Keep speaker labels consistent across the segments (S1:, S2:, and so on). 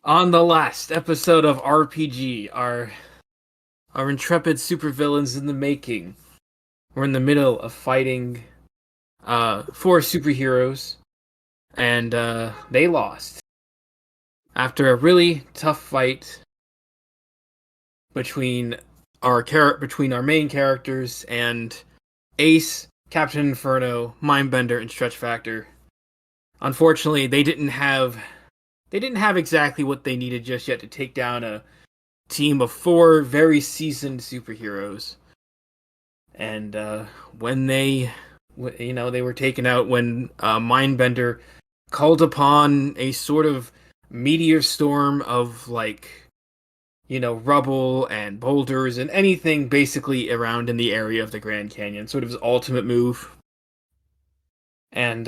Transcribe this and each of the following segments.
S1: On the last episode of RPG, our intrepid supervillains in the making. We're in the middle of fighting four superheroes, and they lost after a really tough fight between between our main characters and Ace, Captain Inferno, Mindbender, and Stretch Factor. Unfortunately, they didn't have exactly what they needed just yet to take down a team of four very seasoned superheroes. And when they were taken out, when Mindbender called upon a sort of meteor storm of rubble and boulders and anything basically around in the area of the Grand Canyon, sort of his ultimate move. And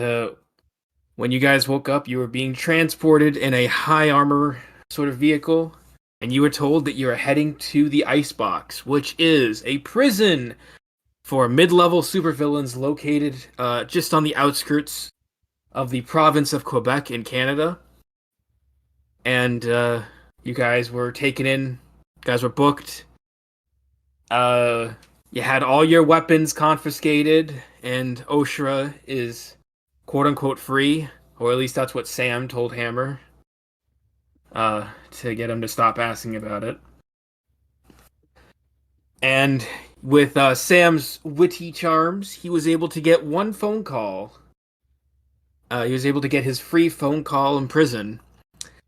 S1: when you guys woke up, you were being transported in a high armor sort of vehicle, and you were told that you are heading to the Icebox, which is a prison for mid-level supervillains located just on the outskirts of the province of Quebec in Canada. And you guys were taken in, you guys were booked. Uh, you had all your weapons confiscated, and Oshra is quote unquote free, or at least that's what Sam told Hammer to get him to stop asking about it. And with Sam's witty charms, he was able to get one phone call. He was able to get his free phone call in prison,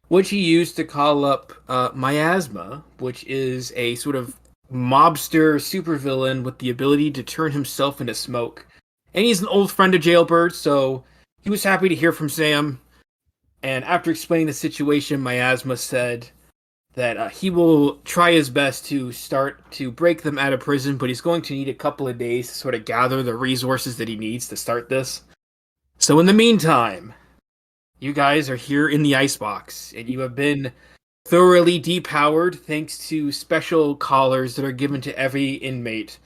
S1: which he used to call up Miasma, which is a sort of mobster supervillain with the ability to turn himself into smoke. And he's an old friend of Jailbird, so he was happy to hear from Sam. And after explaining the situation, Miasma said that he will try his best to start to break them out of prison, but he's going to need a couple of days to sort of gather the resources that he needs to start this. So in the meantime, you guys are here in the Icebox, and you have been thoroughly depowered thanks to special collars that are given to every inmate,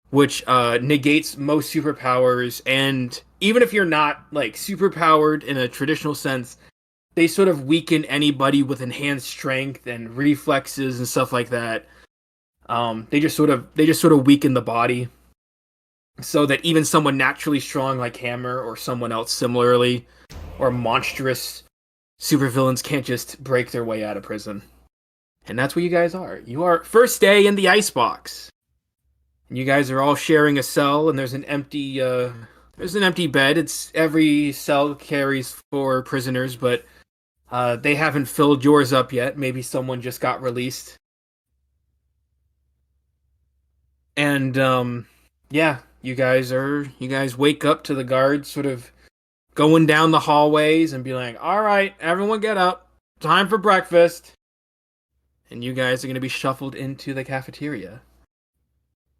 S1: which negates most superpowers. And even if you're not like superpowered in a traditional sense, they sort of weaken anybody with enhanced strength and reflexes and stuff like that. They just sort of weaken the body so that even someone naturally strong like Hammer or someone else similarly or monstrous supervillains can't just break their way out of prison. And that's what you guys are. You are first day in the icebox. And you guys are all sharing a cell, and there's an empty bed. It's every cell carries four prisoners, but they haven't filled yours up yet. Maybe someone just got released. And yeah, you guys wake up to the guards sort of going down the hallways and be like, "All right, everyone get up. Time for breakfast." And you guys are going to be shuffled into the cafeteria.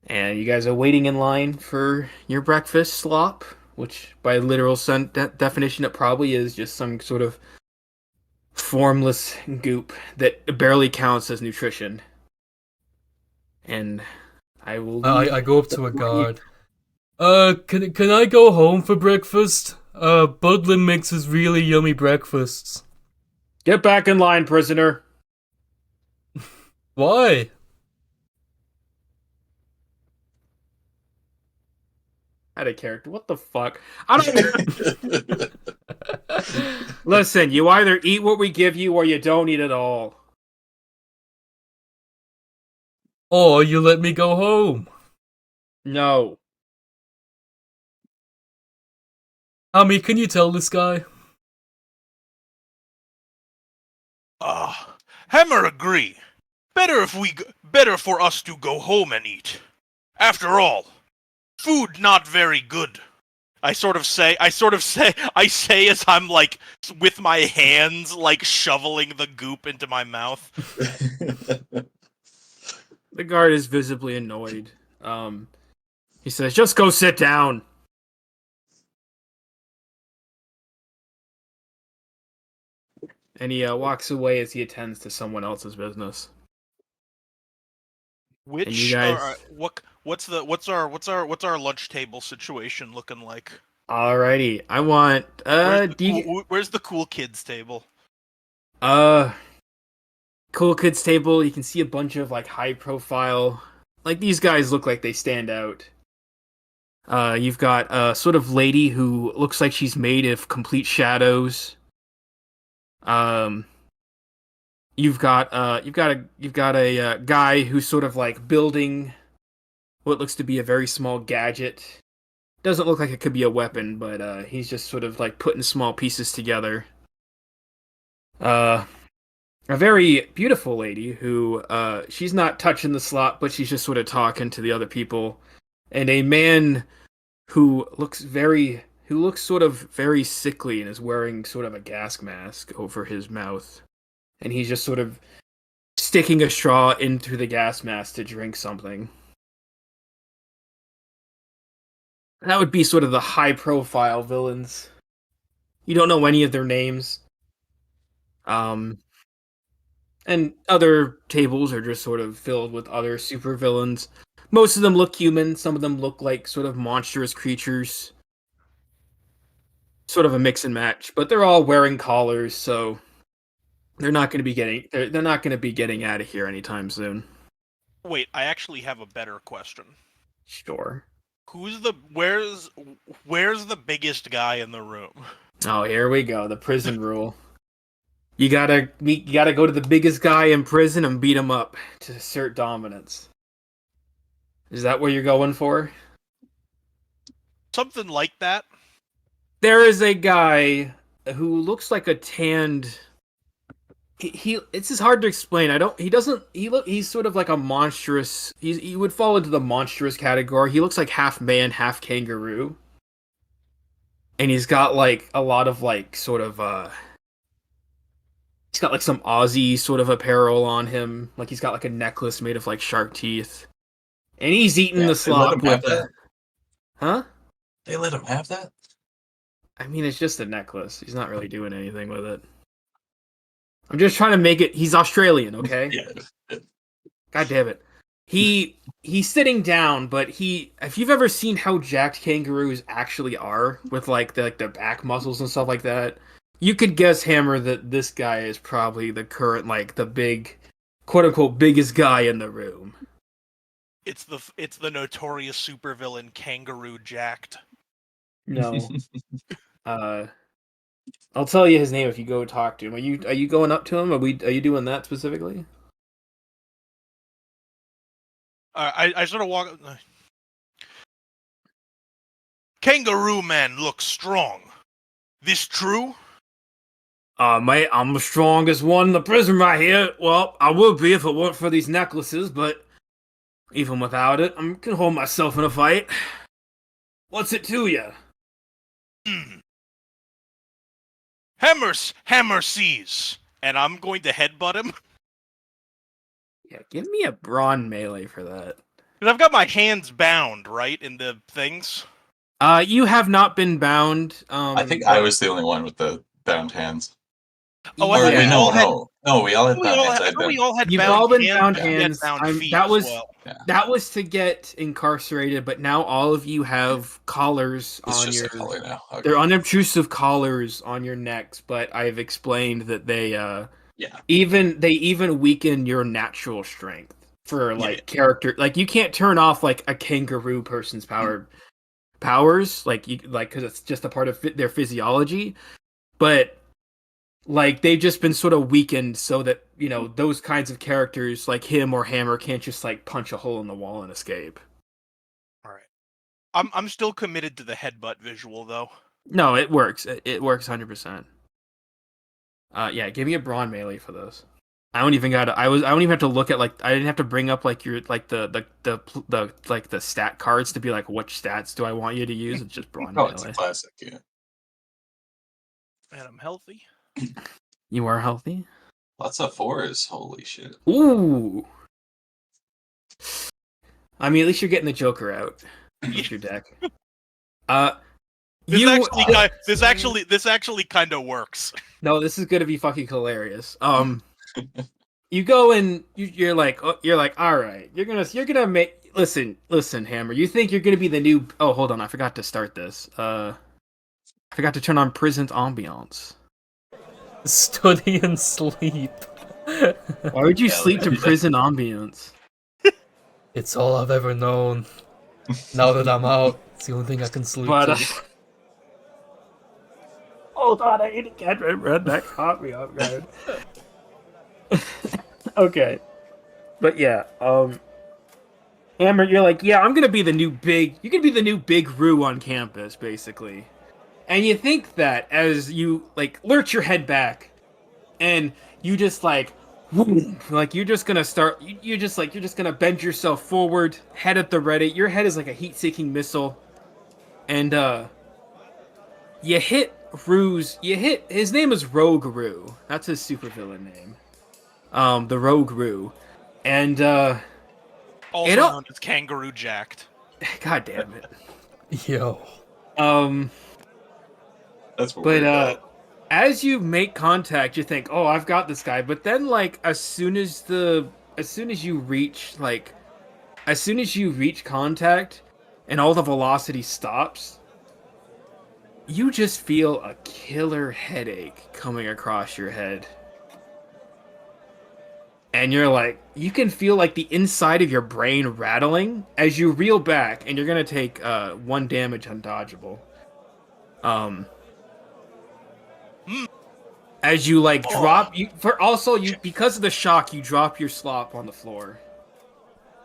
S1: And you guys are waiting in line for your breakfast slop, which by literal definition it probably is just some sort of formless goop that barely counts as nutrition. And I will
S2: I
S1: leave.
S2: go up to a guard. Can I go home for breakfast? Budlin makes us really yummy breakfasts.
S1: Get back in line, prisoner.
S2: Why?
S1: Out of character. What the fuck? I don't. Listen, you either eat what we give you or you don't eat at all.
S2: Or you let me go home.
S1: No.
S2: Hammy, can you tell this guy?
S3: Hammer agree. Better for us to go home and eat. After all, food not very good. I say as I'm like with my hands like shoveling the goop into my mouth.
S1: The guard is visibly annoyed. He says, "Just go sit down." And he walks away as he attends to someone else's business. And you
S3: Which
S1: guys,
S3: what's our lunch table situation looking like?
S1: alrighty. I want
S3: Where's the
S1: do you,
S3: where's the cool kids table?
S1: uh Cool kids table. You can see a bunch of like high profile, like these guys look like they stand out. You've got a sort of lady who looks like she's made of complete shadows. Um, you've got a guy who's sort of like building what looks to be a very small gadget. Doesn't look like it could be a weapon, but he's just sort of like putting small pieces together. Uh, a very beautiful lady who she's not touching the slot, but she's just sort of talking to the other people, and a man who looks sort of very sickly and is wearing sort of a gas mask over his mouth, and he's just sort of sticking a straw into the gas mask to drink something. That would be sort of the high profile villains. You don't know any of their names. Um, and other tables are just sort of filled with other supervillains. Most of them look human, some of them look like sort of monstrous creatures. Sort of a mix and match, but they're all wearing collars, so they're not going to be getting out of here anytime soon.
S3: Wait, I actually have a better question.
S1: Sure.
S3: Where's the biggest guy in the room?
S1: Oh, here we go. The prison rule. You gotta go to the biggest guy in prison and beat him up to assert dominance. Is that what you're going for?
S3: Something like that.
S1: There is a guy who looks like a tanned. He it's just hard to explain. He's sort of like a monstrous. He would fall into the monstrous category. He looks like half man, half kangaroo, and he's got like a lot of like sort of he's got like some Aussie sort of apparel on him. Like he's got like a necklace made of like shark teeth. And he's eating the slop with
S4: that?
S1: Huh?
S4: They let him have that?
S1: I mean, it's just a necklace. He's not really doing anything with it. I'm just trying to make it. He's Australian, okay?
S4: Yeah.
S1: God damn it. He's sitting down, but if you've ever seen how jacked kangaroos actually are with like the back muscles and stuff like that, you could guess, Hammer, that this guy is probably the current like the big, quote unquote, biggest guy in the room.
S3: It's the notorious supervillain Kangaroo Jacked.
S1: No. I'll tell you his name if you go talk to him. Are you going up to him? Are you doing that specifically?
S3: I sort of walk. Kangaroo Man looks strong. This true?
S1: Mate, I'm the strongest one in the prison right here. Well, I would be if it weren't for these necklaces, but even without it, I can hold myself in a fight. What's it to you?
S3: Hammer sees, and I'm going to headbutt him.
S1: Yeah, give me a brawn melee for that.
S3: Because I've got my hands bound, right, in the things.
S1: You have not been bound.
S4: I think I was the only one with the bound hands.
S3: Oh,
S4: Or
S1: yeah.
S4: we all had bound hands.
S3: We all had
S1: You've
S3: bound
S1: all been
S3: hands,
S1: bound
S3: and we had
S1: hands.
S3: bound feet
S1: That was
S3: as well.
S1: that was to get incarcerated, but now all of you have collars
S4: It's
S1: on
S4: just
S1: your.
S4: a color now. Okay.
S1: They're unobtrusive collars on your necks, but I've explained that they
S4: Yeah.
S1: even weaken your natural strength for like character. Like you can't turn off like a kangaroo person's powers, like because it's just a part of their physiology, but like they've just been sort of weakened so that those kinds of characters like him or Hammer can't just like punch a hole in the wall and escape.
S3: All right. I'm still committed to the headbutt visual though.
S1: No, it works. It works 100%. Yeah, give me a brawn melee for those. I don't even have to look at like I didn't have to bring up like your like the like the stat cards to be like which stats do I want you to use. It's just brawn
S4: Oh,
S1: melee.
S4: it's a classic, yeah.
S3: And I'm healthy.
S1: You are healthy.
S4: Lots of fours, holy shit.
S1: Ooh. I mean, at least you're getting the Joker out with your deck.
S3: This actually kind of works.
S1: No, this is gonna be fucking hilarious. You go and you're like, all right, you're gonna make. Listen, Hammer. You think you're gonna be the new? Oh, hold on, I forgot to start this. I forgot to turn on prison's ambiance.
S2: Study and sleep.
S1: Why would you
S4: Yeah,
S1: sleep to
S4: yeah.
S1: prison ambience?
S2: It's all I've ever known. Now that I'm out, it's the only thing I can sleep
S1: But
S2: to.
S1: hold on, I need to get read that copy up, man. Okay, but yeah, Amber, you're like, yeah, I'm gonna be the new big. You can be the new big Roo on campus, basically. And you think that as you like lurch your head back, and you just like, whoom, like you're just gonna start. You're just gonna bend yourself forward, head at the ready. Your head is like a heat-seeking missile, and you hit Roo's. You hit his name is Rogue Roo. That's his supervillain name. The Rogue Roo, and
S3: Also
S1: it all.
S3: known as Kangaroo Jacked.
S1: God damn it.
S2: Yo.
S4: That's what
S1: But
S4: we're about.
S1: as you make contact, you think, "Oh, I've got this guy." But then, like, as soon as you reach, as soon as you reach contact, and all the velocity stops, you just feel a killer headache coming across your head, and you're like, you can feel like the inside of your brain rattling as you reel back, and you're gonna take 1 damage undodgeable. Um. As you like drop you for also you because of the shock you drop your slop on the floor.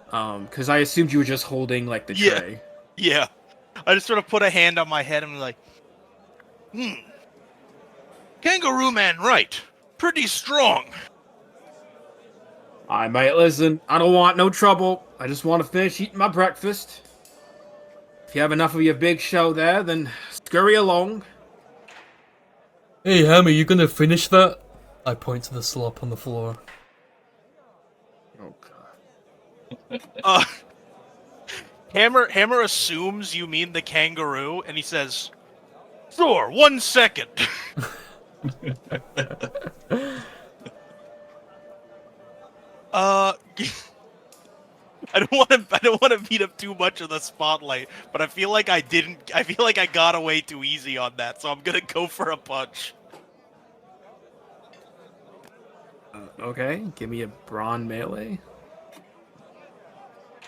S1: Because I assumed you were just holding like the
S3: Yeah.
S1: tray.
S3: Yeah. I just sort of put a hand on my head and was like, Kangaroo Man, right. Pretty strong.
S1: I might listen. I don't want no trouble. I just want to finish eating my breakfast. If you have enough of your big show there, then scurry along.
S2: Hey, Hammer, you gonna finish that? I point to the slop on the floor.
S1: Oh god.
S3: Hammer assumes you mean the kangaroo, and he says, "Sure, 1 second." I don't want to beat up too much of the spotlight, but I feel like I got away too easy on that, so I'm gonna go for a punch.
S1: Okay, give me a brawn melee.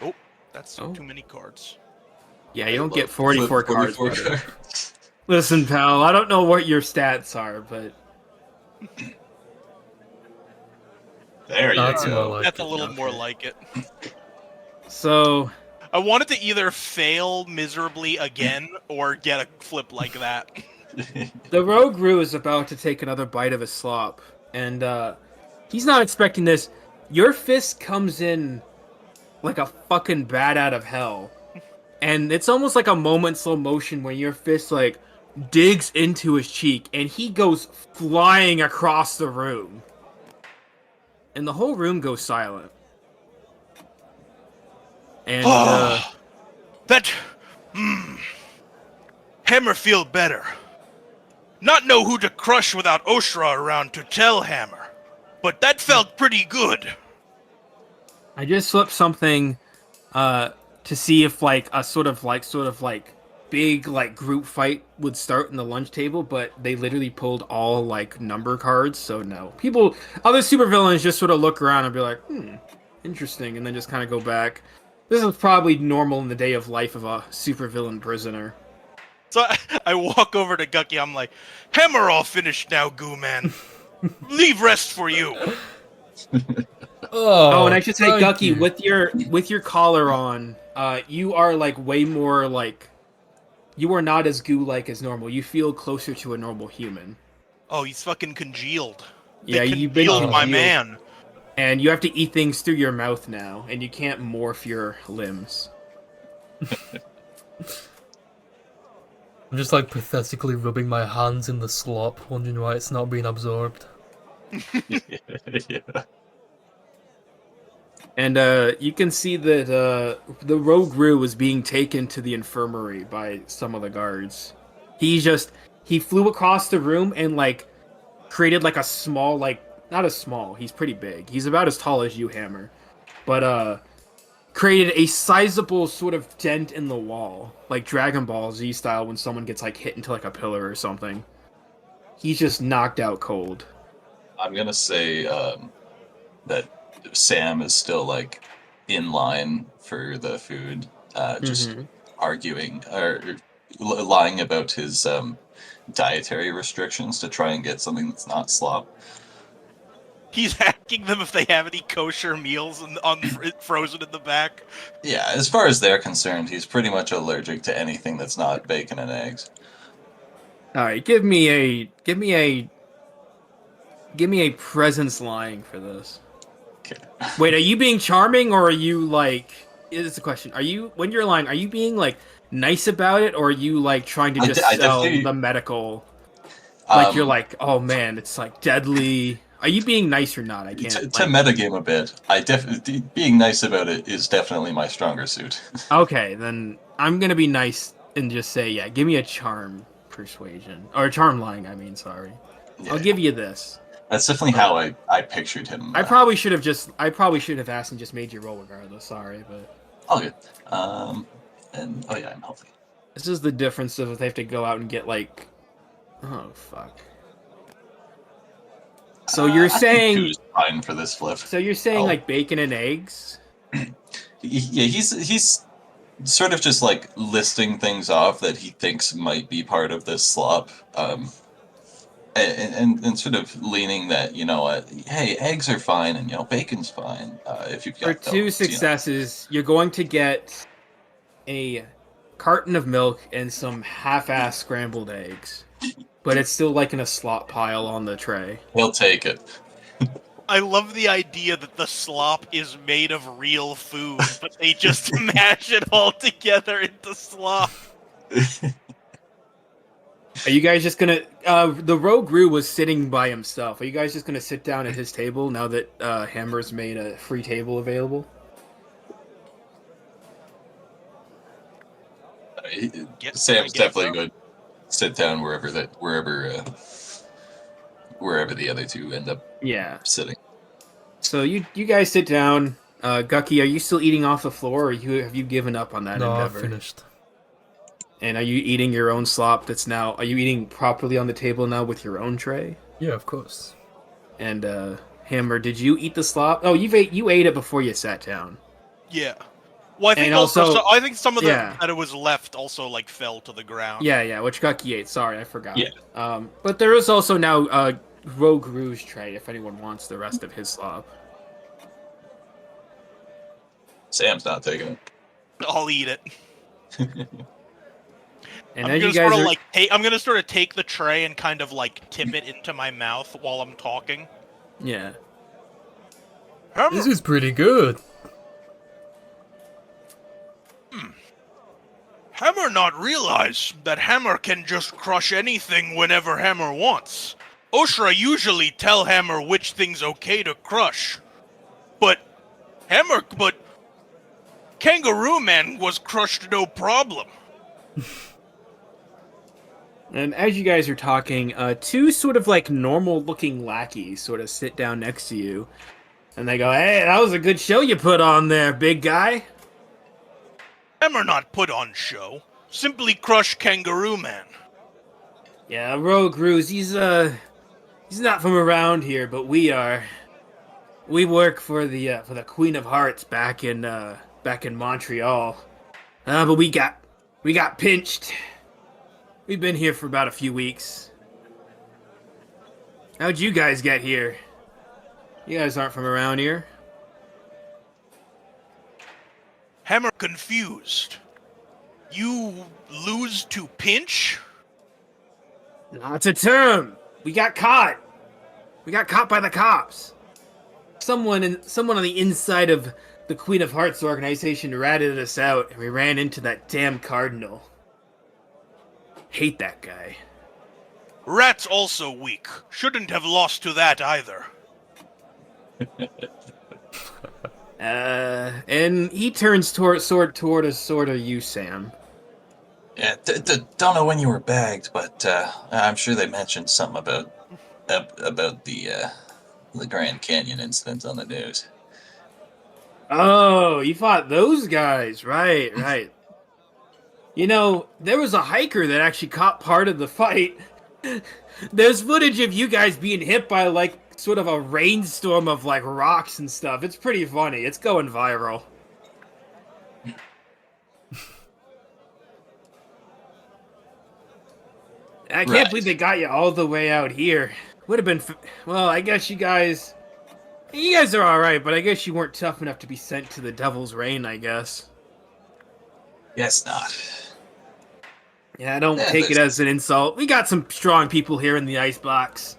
S3: Oh, that's
S1: Oh.
S3: too many cards.
S1: Yeah, you don't
S4: I
S1: get
S4: love
S1: 44 cards.
S4: 44
S1: buddy.
S4: cards.
S1: Listen, pal, I don't know what your stats are, but
S4: There you
S2: That's more
S4: go.
S2: like
S3: That's a
S2: it.
S3: little more
S4: Okay.
S3: like it.
S1: so
S3: I wanted to either fail miserably again or get a flip like that.
S1: the Rogue Roo is about to take another bite of his slop, and he's not expecting this. Your fist comes in like a fucking bat out of hell, and it's almost like a moment slow motion when your fist like digs into his cheek, and he goes flying across the room, and the whole room goes silent. And
S3: That... Hammer feel better. Not know who to crush without Oshra around to tell Hammer. But that felt pretty good.
S1: I just flipped something to see if like a sort of like big like group fight would start in the lunch table, but they literally pulled all like number cards, so no. People other supervillains just sort of look around and be like, interesting, and then just kind of go back. This is probably normal in the day of life of a supervillain prisoner.
S3: So I walk over to Gucky, I'm like, Hammer all finished now, Goo Man. Leave rest for you.
S1: Oh, and I should say,
S2: thank
S1: Gucky,
S2: you.
S1: with your collar on, you are like way more like you are not as goo-like as normal. You feel closer to a normal human.
S3: Oh, he's fucking congealed.
S1: Yeah,
S3: They
S1: you've been
S3: congealed my
S1: congealed.
S3: man.
S1: And you have to eat things through your mouth now, and you can't morph your limbs.
S2: I'm just like pathetically rubbing my hands in the slop, wondering why it's not being absorbed.
S4: Yeah.
S1: And you can see that the Rogue Roo is being taken to the infirmary by some of the guards. He flew across the room and like created like a small not as small. He's pretty big. He's about as tall as you, Hammer, but created a sizable sort of dent in the wall, like Dragon Ball Z style when someone gets like hit into like a pillar or something. He's just knocked out cold.
S4: I'm gonna say that Sam is still like in line for the food, just
S1: Mm-hmm.
S4: arguing or lying about his dietary restrictions to try and get something that's not slop.
S3: He's asking them if they have any kosher meals frozen in the back.
S4: Yeah, as far as they're concerned, he's pretty much allergic to anything that's not bacon and eggs.
S1: All right, give me a presence lying for this.
S4: Okay.
S1: Wait, are you being charming or are you like? It's the question. Are you when you're lying? Are you being like nice about it or are you like trying to just
S4: I
S1: sell
S4: definitely
S1: the medical? Like you're
S4: um
S1: like, oh man, it's like deadly. Are you being nice or not? I can't
S4: to
S1: like.
S4: metagame a bit. I definitely being nice about it is definitely my stronger suit.
S1: Okay, then I'm gonna be nice and just say, yeah, give me a charm persuasion or charm lying. I mean, sorry. I'll
S4: Yeah,
S1: give you this.
S4: that's definitely how I pictured him.
S1: I probably should have asked and just made you roll regardless. Sorry, but
S4: All good. And oh yeah, I'm healthy.
S1: this is the difference of if they have to go out and get like, oh fuck. So you're
S4: I think
S1: saying,
S4: two's fine for this flip. Oh.
S1: like bacon and eggs?
S4: Yeah, he's sort of just like listing things off that he thinks might be part of this slop, and sort of leaning that hey, eggs are fine and bacon's fine if you've
S1: For
S4: got
S1: two
S4: those.
S1: successes, you're going to get a carton of milk and some half-ass scrambled eggs, but it's still like in a slop pile on the tray.
S4: He'll take it.
S3: I love the idea that the slop is made of real food, but they just mash it all together into slop.
S1: Are you guys just gonna? The Rogue Roo was sitting by himself. Are you guys just gonna sit down at his table now that Hammer's made a free table available?
S4: Sam's definitely going to sit down wherever the other two end up
S1: Yeah.
S4: sitting.
S1: So you guys sit down. Gucky, are you still eating off the floor, or have you given up on that
S2: No, I've
S1: endeavor?
S2: finished.
S1: And are you eating your own slop? Are you eating properly on the table now with your own tray?
S2: Yeah, of course.
S1: And Hammer, did you eat the slop? Oh, you ate it before you sat down.
S3: Yeah. Well, I think
S1: And
S3: also,
S1: also-
S3: I think some of the
S1: yeah.
S3: that it was left also like fell to the ground.
S1: Yeah, which Gucky ate. Sorry, I forgot.
S4: Yeah.
S1: But there is also now Rogue Rouge tray if anyone wants the rest of his slop.
S4: Sam's not taking it.
S3: I'll eat it.
S1: And
S3: I'm
S1: as
S3: gonna
S1: you guys
S3: sort of
S1: are,
S3: I'm gonna sort of take the tray and kind of like tip it into my mouth while I'm talking.
S1: yeah.
S3: Hammer,
S2: This is pretty good.
S3: Hammer not realize that Hammer can just crush anything whenever Hammer wants. Oshra usually tell Hammer which thing's okay to crush. But Kangaroo Man was crushed no problem.
S1: And as you guys are talking, two sort of like normal-looking lackeys sort of sit down next to you, and they go, "Hey, that was a good show you put on there, big guy."
S3: Hammer not put on show. Simply crush Kangaroo Man.
S1: Yeah, Rogue Rouge, he's not from around here, but we are. We work for the Queen of Hearts back in Montreal. But we got pinched. We've been here for about a few weeks. How'd you guys get here? You guys aren't from around here.
S3: Hammer confused. You lose to pinch?
S1: No, it's a term. We got caught. We got caught by the cops. Someone on the inside of the Queen of Hearts organization ratted us out, and we ran into that damn cardinal. Hate that guy.
S3: Rat's also weak. Shouldn't have lost to that either.
S1: And he turns toward you, Sam.
S4: Yeah, don't know when you were bagged, but I'm sure they mentioned something about the Grand Canyon incident on the news.
S1: Oh, you fought those guys, right? You know, there was a hiker that actually caught part of the fight. There's footage of you guys being hit by like sort of a rainstorm of like rocks and stuff. It's pretty funny. It's going viral. I can't believe they got you all the way out here. Would have been, well, I guess you guys are all right, but I guess you weren't tough enough to be sent to the Devil's Reign, I guess.
S4: Guess not.
S1: Yeah, don't take it as an insult. We got some strong people here in the Icebox.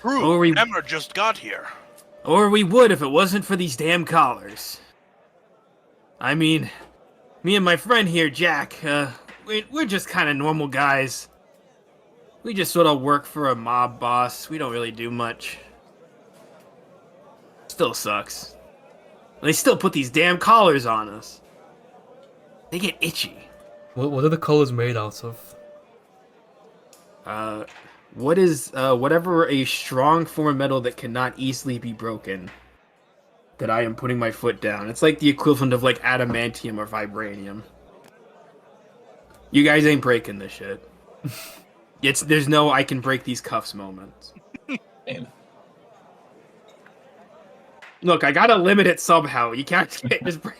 S3: True, Hammer just got here.
S1: Or we would if it wasn't for these damn collars. I mean, me and my friend here, Jack, we're just kind of normal guys. We just sort of work for a mob boss. We don't really do much. Still sucks. They still put these damn collars on us. They get itchy.
S2: What are the collars made out of?
S1: What is, whatever a strong form of metal that cannot easily be broken. That I am putting my foot down. It's like the equivalent of, like, adamantium or vibranium. You guys ain't breaking this shit. There's no I can break these cuffs moments. Look, I gotta limit it somehow. You can't just break.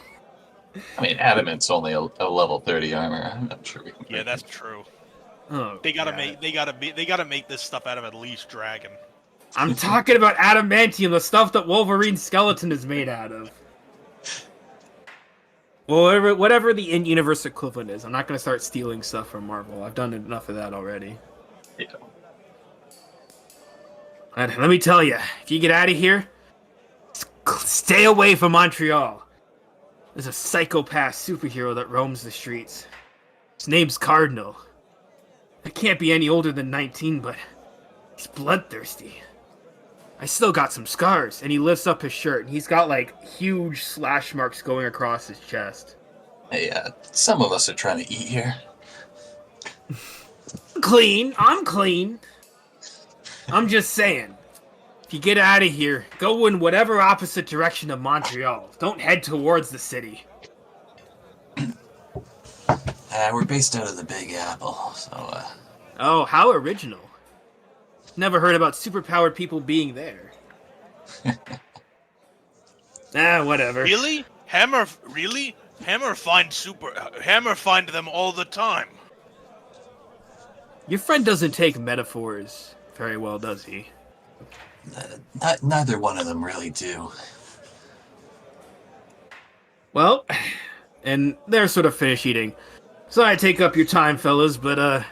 S4: I mean, adamant's only a level 30 armor. I'm sure we can.
S3: Yeah, that's true.
S1: Oh,
S3: They gotta make this stuff out of at least dragon.
S1: I'm talking about adamantium, the stuff that Wolverine's skeleton is made out of. Well, whatever the in-universe equivalent is. I'm not gonna start stealing stuff from Marvel. I've done enough of that already.
S4: Yeah.
S1: And let me tell you, if you get out of here, stay away from Montreal. There's a psychopath superhero that roams the streets. His name's Cardinal. I can't be any older than 19, but he's bloodthirsty. I still got some scars, and he lifts up his shirt, and he's got, like, huge slash marks going across his chest.
S4: Hey, some of us are trying to eat here.
S1: I'm clean. I'm just saying. If you get out of here, go in whatever opposite direction of Montreal. Don't head towards the city.
S4: We're based out of the Big Apple, so,
S1: Oh, how original. Never heard about superpowered people being there. Whatever.
S3: Really? Hammer find them all the time.
S1: Your friend doesn't take metaphors very well, does he?
S4: neither one of them really do. Well,
S1: and they're sort of finished eating. Sorry to take up your time, fellas, but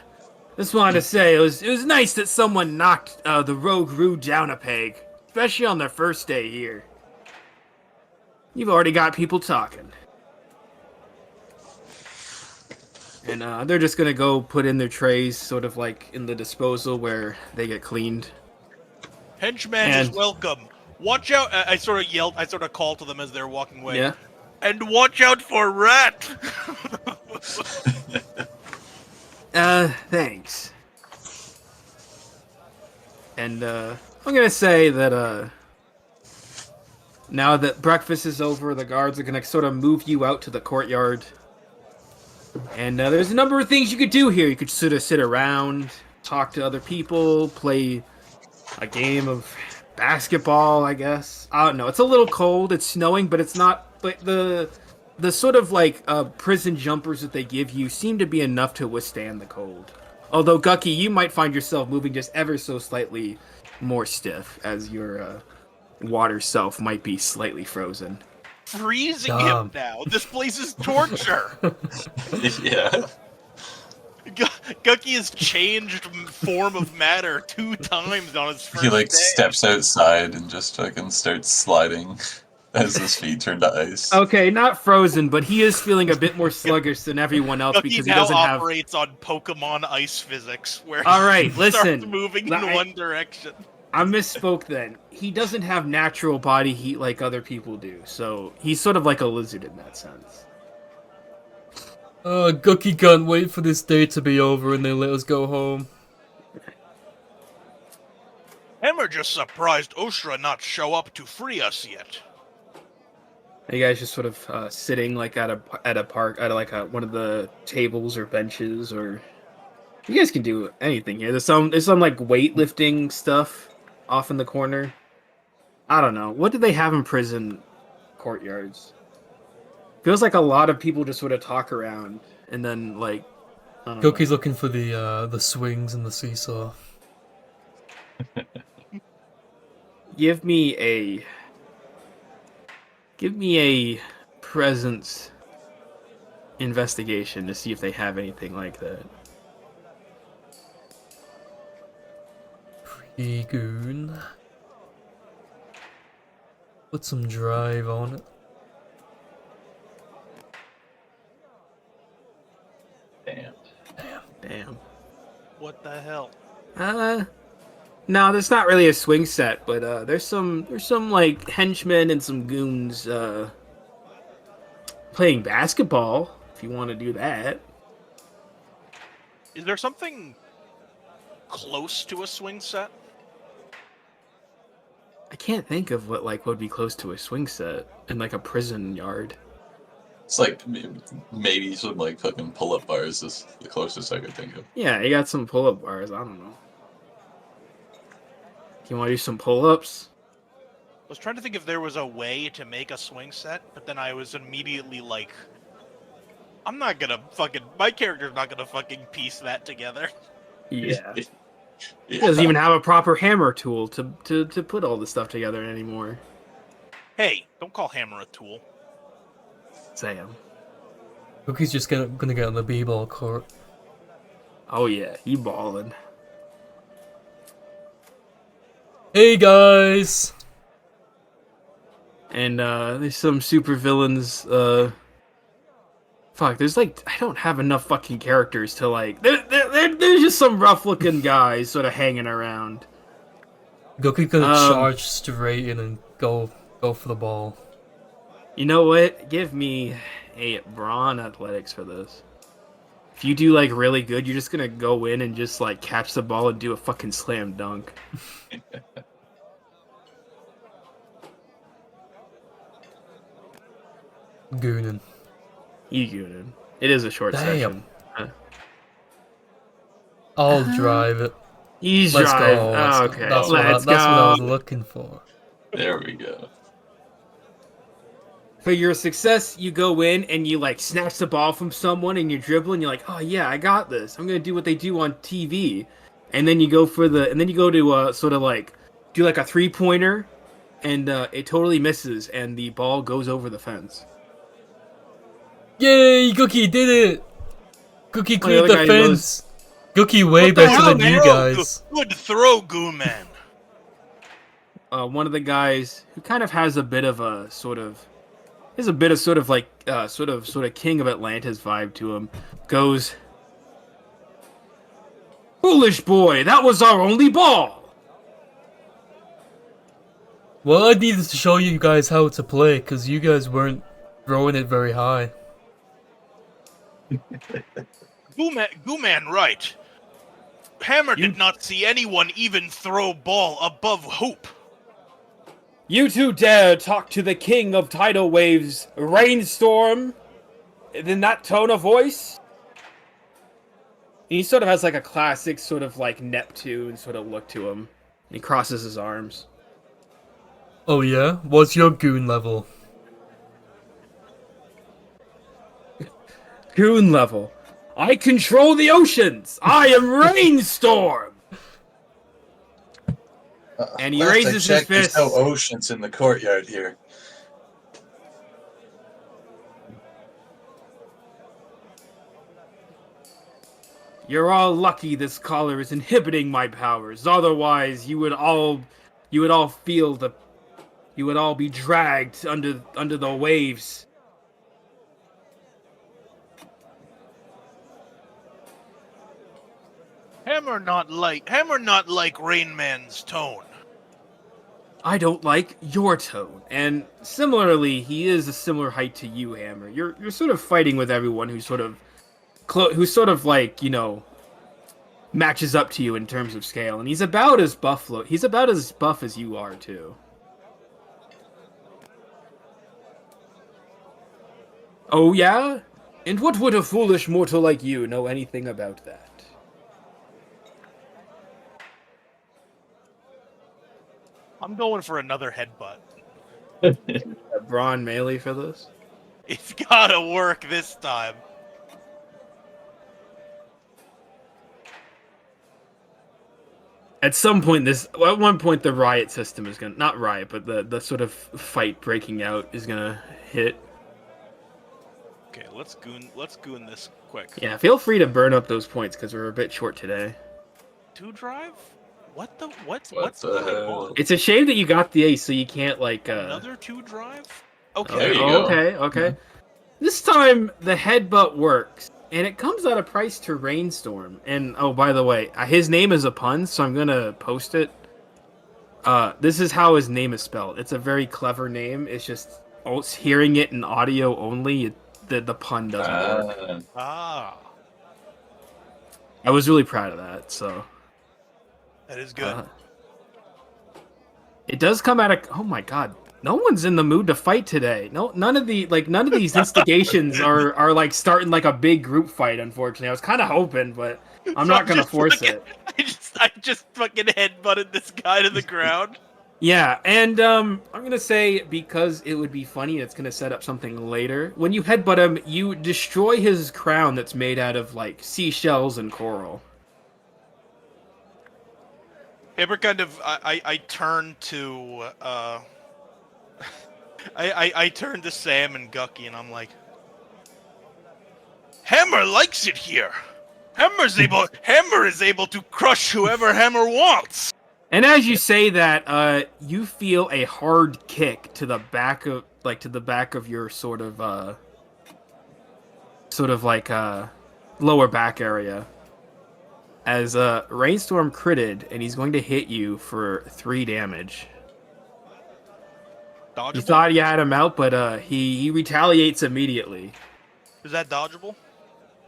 S1: just wanted to say it was nice that someone knocked the Rogue Rude down a peg, especially on their first day here. You've already got people talking. And they're just gonna go put in their trays, sort of like in the disposal where they get cleaned.
S3: Henchman is welcome. Watch out! I sort of called to them as they're walking away.
S1: Yeah.
S3: And watch out for rat.
S1: Thanks. And I'm gonna say that now that breakfast is over, the guards are gonna sort of move you out to the courtyard. And there's a number of things you could do here. You could sort of sit around, talk to other people, play a game of basketball, I guess. I don't know. It's a little cold. It's snowing, but it's not. But the sort of like prison jumpers that they give you seem to be enough to withstand the cold. Although, Gucky, you might find yourself moving just ever so slightly more stiff, as your water self might be slightly frozen.
S3: Freezing him now. This place is torture.
S4: Yeah.
S3: Gucky has changed form of matter 2 times on his first day.
S4: Steps outside and just fucking starts sliding as his feet turn to ice.
S1: Okay, not frozen, but he is feeling a bit more sluggish than everyone else because he doesn't have.
S3: He operates on Pokemon ice physics, where
S1: all right,
S3: he
S1: listen,
S3: starts moving in one direction.
S1: I misspoke then. He doesn't have natural body heat like other people do, so he's sort of like a lizard in that sense.
S2: Gucky can't wait for this day to be over and they let us go home.
S3: Hammer just surprised Oshra not show up to free us yet.
S1: Are you guys just sort of sitting like at a park, at like one of the tables or benches or? You guys can do anything here. There's some like weightlifting stuff off in the corner. I don't know. What do they have in prison courtyards? Feels like a lot of people just sort of talk around and then like I don't
S2: Goki's
S1: know.
S2: looking for the swings and the seesaw.
S1: Give me a presence investigation to see if they have anything like that.
S2: Goon. Put some drive on it.
S4: Damn.
S1: Damn.
S3: What the hell?
S1: No, there's not really a swing set, but there's some like henchmen and some goons playing basketball if you want to do that.
S3: Is there something close to a swing set?
S1: I can't think of what would be close to a swing set in like a prison yard.
S4: It's like maybe some like fucking pull-up bars is the closest I could think of.
S1: Yeah, you got some pull-up bars. I don't know. You want to do some pull-ups?
S3: I was trying to think if there was a way to make a swing set, but then I was immediately like, I'm not gonna fucking, my character's not gonna fucking piece that together.
S1: Yeah.
S4: Yeah.
S1: He doesn't even have a proper hammer tool to put all this stuff together anymore.
S3: Hey, don't call hammer a tool.
S1: Sam.
S2: Goki's just gonna get on the b-ball court.
S1: Oh yeah, he ballin'.
S2: Hey guys!
S1: And there's some super villains. Fuck, there's like I don't have enough fucking characters to like. There's just some rough looking guys sort of hanging around.
S2: Goki's gonna charge straight in and go for the ball.
S1: You know what? Give me a brawn athletics for this. If you do like really good, you're just gonna go in and just like catch the ball and do a fucking slam dunk.
S2: Goonin.
S1: You goonin. It is a short
S2: Damn.
S1: session.
S2: I'll drive it.
S1: He's
S2: Let's
S1: drive.
S2: go.
S1: Oh,
S2: Let's
S1: okay,
S2: go. That's
S1: let's
S2: what I was
S1: go.
S2: looking for.
S4: There we go.
S1: For your success, you go in and you like snatch the ball from someone and you're dribbling. You're like, oh yeah, I got this. I'm gonna do what they do on TV, and then you go to sort of like do like a 3-pointer, and it totally misses, and the ball goes over the fence.
S2: Yay! Gookie did it! Gookie cleared
S1: other
S2: the
S1: guy
S2: fence! Gookie way
S3: What the
S2: better
S3: hell,
S2: than
S3: man?
S2: you guys.
S3: Good throw, Goo Man.
S1: One of the guys who kind of has a bit of a sort of King of Atlantis vibe to him goes, "Foolish boy, that was our only ball."
S2: Well, I needed to show you guys how to play, because you guys weren't throwing it very high.
S3: Goo Man, right. Hammer did not see anyone even throw ball above hoop.
S1: You two dare talk to the king of tidal waves, Rainstorm, in that tone of voice? And he sort of has like a classic sort of like Neptune sort of look to him. And he crosses his arms.
S2: Oh yeah? What's your goon level?
S1: Goon level. I control the oceans. I am Rainstorm. And he
S4: Last I
S1: raises his
S4: checked,
S1: fist.
S4: There's no oceans in the courtyard here.
S1: You're all lucky this collar is inhibiting my powers. Otherwise, you would all be dragged under the waves.
S3: Hammer not like Rain Man's tone.
S1: I don't like your tone. And similarly, he is a similar height to you, Hammer. You're sort of fighting with everyone who's sort of like, you know, matches up to you in terms of scale. And he's about as buff as you are too. Oh yeah? And what would a foolish mortal like you know anything about that?
S3: I'm going for another headbutt.
S1: A brawn melee for this.
S3: It's gotta work this time.
S1: At some point, at one point, the riot system is gonna not riot, but the sort of fight breaking out is gonna hit.
S3: Okay, let's goon this quick.
S1: Yeah, feel free to burn up those points because we're a bit short today.
S3: 2 drive? What's
S4: What the
S3: going
S4: hell?
S3: on?
S1: It's a shame that you got the ace, so you can't like.
S3: Another 2 drive? Okay.
S4: There you go.
S1: Okay. This time the headbutt works, and it comes at a price to Rainstorm. And oh, by the way, his name is a pun, so I'm gonna post it. This is how his name is spelled. It's a very clever name. It's just hearing it in audio only. The pun doesn't work.
S3: Ah,
S1: I was really proud of that. So
S3: that is good.
S1: it does come at a. Oh my god. No one's in the mood to fight today. No, none of these instigations are like starting like a big group fight. Unfortunately, I was kind of hoping, but I'm not gonna force it.
S3: I just fucking headbutted this guy to the ground.
S1: Yeah, and I'm gonna say because it would be funny, it's gonna set up something later. When you headbutt him, you destroy his crown that's made out of like seashells and coral.
S3: Ever kind of I turn to I turn to Sam and Gucky and I'm like, Hammer likes it here. Hammer is able to crush whoever Hammer wants.
S1: And as you say that, you feel a hard kick to the back of your sort of lower back area. As Rainstorm critted, and he's going to hit you for 3 damage.
S3: Dodgeable?
S1: You thought you had him out, but he retaliates immediately.
S3: Is that dodgeable?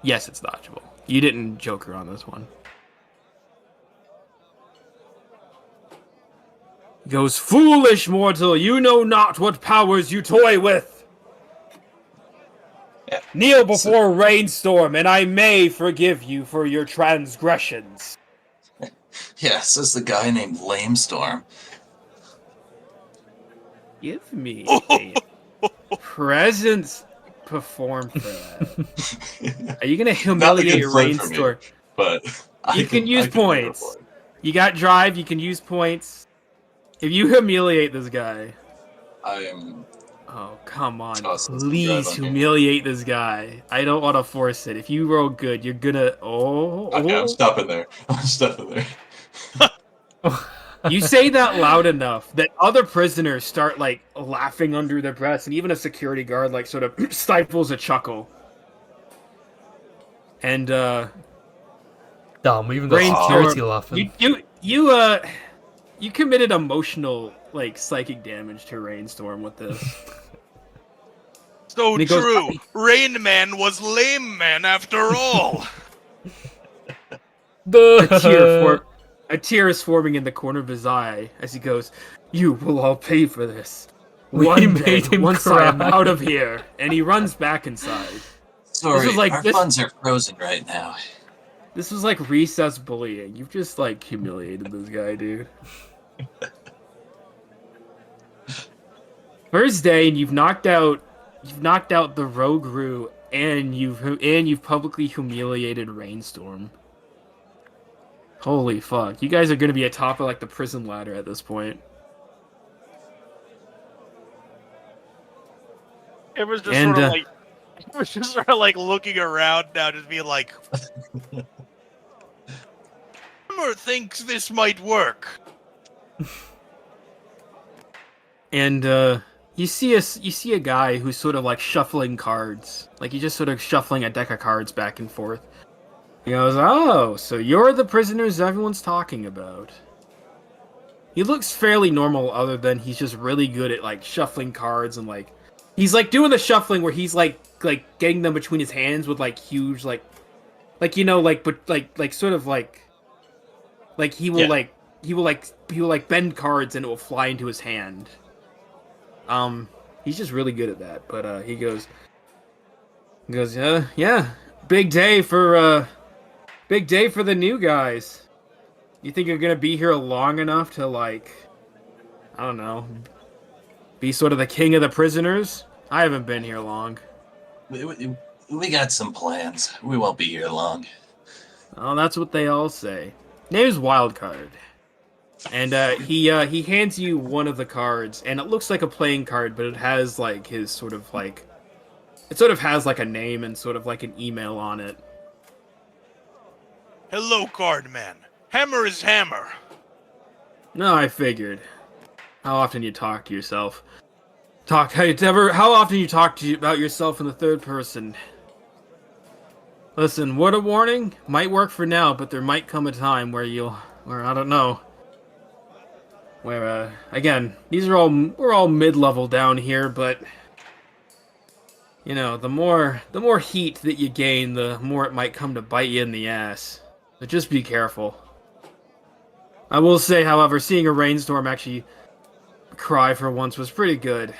S1: Yes, it's dodgeable. You didn't Joker on this one. He goes, "Foolish mortal, you know not what powers you toy with.
S4: Yeah.
S1: Kneel before Rainstorm, and I may forgive you for your transgressions."
S4: Yes, this is the guy named Lamestorm.
S1: Give me a presence perform for that. Are you gonna humiliate Rainstorm?
S4: But
S1: You can use points. You got drive, you can use points. If you humiliate this guy.
S4: I am.
S1: Oh, come on.
S4: Toss this
S1: Please
S4: drive on here.
S1: humiliate this guy. I don't want to force it. If you roll good, you're gonna.
S4: Okay, I'm stopping there. I'm stopping there.
S1: You say that loud enough that other prisoners start like laughing under their breaths, and even a security guard like sort of stifles a chuckle. And
S2: Damn, even the
S1: Rainstorm,
S2: security laughing.
S1: you committed emotional like psychic damage to Rainstorm with this.
S3: So
S1: And he goes,
S3: true. Rain Man was Lame Man after all.
S1: A tear is forming in the corner of his eye as he goes, "You will all pay for this.
S2: We
S1: One day,
S2: made him
S1: once
S2: cry.
S1: I'm out of here." And he runs back inside.
S4: Sorry,
S1: is like-
S4: our
S1: this-
S4: funds are frozen right now.
S1: This was like recess bullying. You've just like humiliated this guy, dude. First day, and you've knocked out the Rogue Roo, and you've publicly humiliated Rainstorm. Holy fuck! You guys are gonna be atop of like the prison ladder at this point.
S3: It was just
S1: And,
S3: sort of like looking around now, just being like, Hammer thinks this might work.
S1: And you see a guy who's sort of like shuffling cards, like he's just sort of shuffling a deck of cards back and forth. He goes, "Oh, so you're the prisoners everyone's talking about." He looks fairly normal, other than he's just really good at like shuffling cards and like he's like doing the shuffling where he's like getting them between his hands with like huge like you know like but like sort of like he will bend cards and it will fly into his hand. He's just really good at that. But he goes, yeah, big day for the new guys. You think you're gonna be here long enough to like I don't know, be sort of the king of the prisoners? I haven't been here long.
S4: We got some plans. We won't be here long.
S1: Oh, that's what they all say. Name's Wildcard. And he hands you one of the cards, and it looks like a playing card, but it has like his sort of like it sort of has like a name and sort of like an email on it.
S3: Hello, Cardman. Hammer is Hammer.
S1: No, I figured. How often you talk to yourself? How often you talk about yourself in the third person? Listen, word of warning, might work for now, but there might come a time where I don't know. Where, again, we're all mid-level down here, but, you know, the more heat that you gain, the more it might come to bite you in the ass. So just be careful. I will say, however, seeing a rainstorm actually cry for once was pretty good.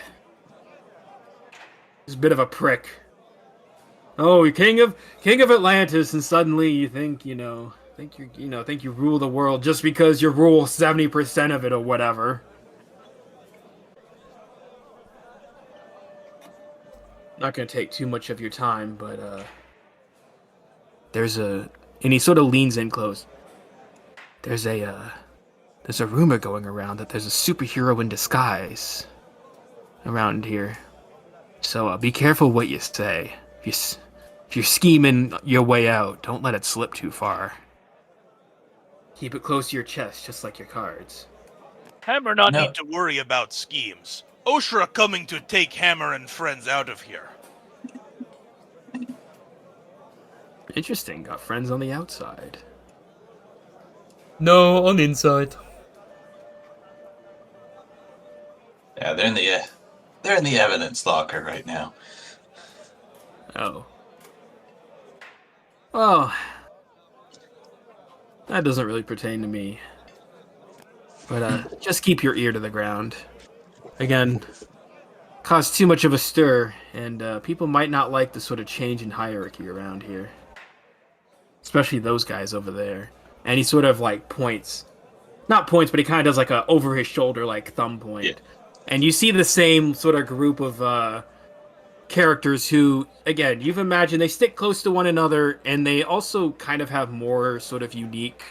S1: He's a bit of a prick. Oh, you're king of Atlantis, and suddenly you think you rule the world just because you rule 70% of it or whatever. Not gonna take too much of your time, but and he sort of leans in close. There's a rumor going around that there's a superhero in disguise around here. So be careful what you say. If you're scheming your way out, don't let it slip too far. Keep it close to your chest, just like your cards.
S3: Hammer not
S4: No.
S3: need to worry about schemes. Oshra coming to take Hammer and friends out of here.
S1: Interesting, got friends on the outside.
S2: No, on inside.
S4: Yeah, they're in the evidence locker right now.
S1: Oh. Well, that doesn't really pertain to me. But just keep your ear to the ground. Again, cause too much of a stir, and people might not like the sort of change in hierarchy around here. Especially those guys over there. And he sort of like points. Not points, but he kind of does like a over his shoulder like thumb point.
S4: Yeah.
S1: And you see the same sort of group of characters who, again, you've imagined they stick close to one another, and they also kind of have more sort of unique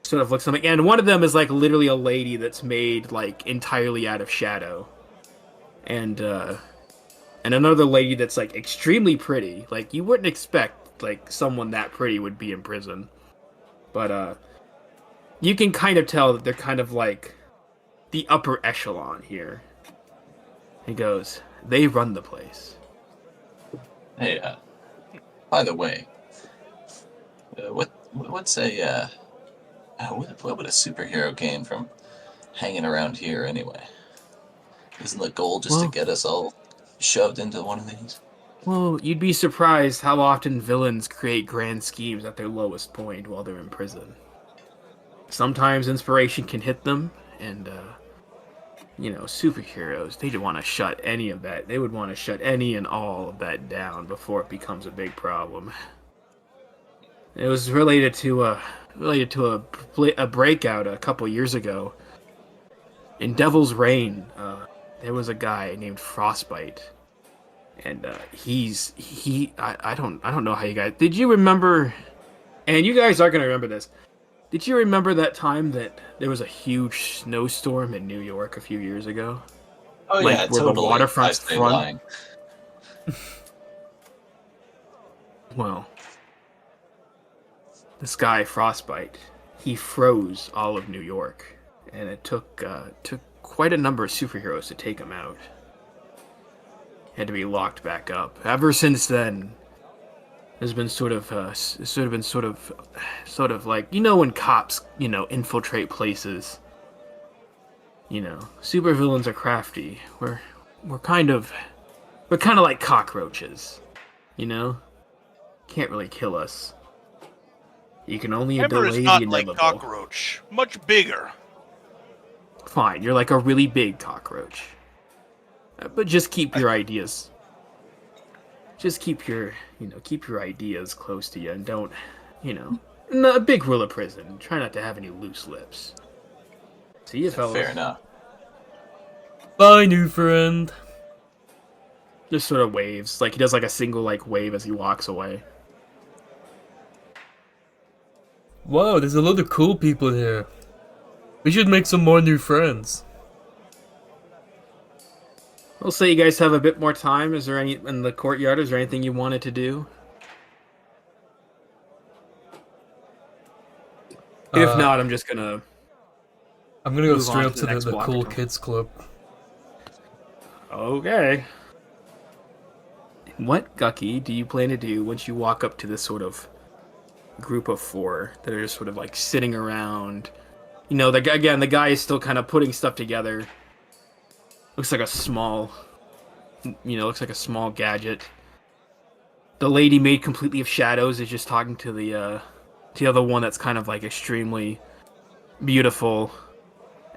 S1: sort of looks. And one of them is like literally a lady that's made like entirely out of shadow, and another lady that's like extremely pretty. Like you wouldn't expect like someone that pretty would be in prison, but you can kind of tell that they're kind of like the upper echelon here. He goes, they run the place.
S4: Hey, by the way, what would a superhero gain from hanging around here anyway? Isn't the goal just to get us all shoved into one of these?
S1: Well, you'd be surprised how often villains create grand schemes at their lowest point while they're in prison. Sometimes inspiration can hit them, and superheroes, they want to shut any of that. They would want to shut any and all of that down before it becomes a big problem. It was related to a breakout a couple years ago. In Devil's Reign, there was a guy named Frostbite, and I don't know how you guys did. You remember? And you guys are gonna remember this. Did you remember that time that there was a huge snowstorm in New York a few years ago?
S4: Oh
S1: Like,
S4: yeah,
S1: where the
S4: totally.
S1: waterfront's
S4: I stay
S1: front?
S4: lying.
S1: Well, this guy Frostbite, he froze all of New York, and it took quite a number of superheroes to take him out. He had to be locked back up. Ever since then, there's been sort of like, when cops, infiltrate places. Supervillains are crafty. We're kind of like cockroaches. Can't really kill us. You can only
S3: Hammer
S1: delay
S3: is
S1: the
S3: not
S1: inevitable.
S3: like cockroach. Much bigger.
S1: Fine, you're like a really big cockroach. But just keep your ideas. Just keep your ideas close to you, and don't, a big rule of prison. Try not to have any loose lips. See you, fellas.
S4: Fair enough.
S2: Bye, new friend.
S1: Just sort of waves. Like, he does like a single like wave as he walks away.
S2: Wow, there's a lot of cool people here. We should make some more new friends.
S1: We'll say you guys have a bit more time. Is there any in the courtyard? Is there anything you wanted to do? If not, I'm just gonna.
S2: I'm gonna go
S1: move on
S2: straight
S1: to
S2: up
S1: the
S2: to
S1: next
S2: the
S1: block or
S2: cool
S1: two.
S2: kids club.
S1: Okay. What, Gucky, do you plan to do once you walk up to this sort of group of four that are just sort of like sitting around? You know, the guy is still kind of putting stuff together. Looks like a small, looks like a small gadget. The lady made completely of shadows is just talking to the other one that's kind of like extremely beautiful.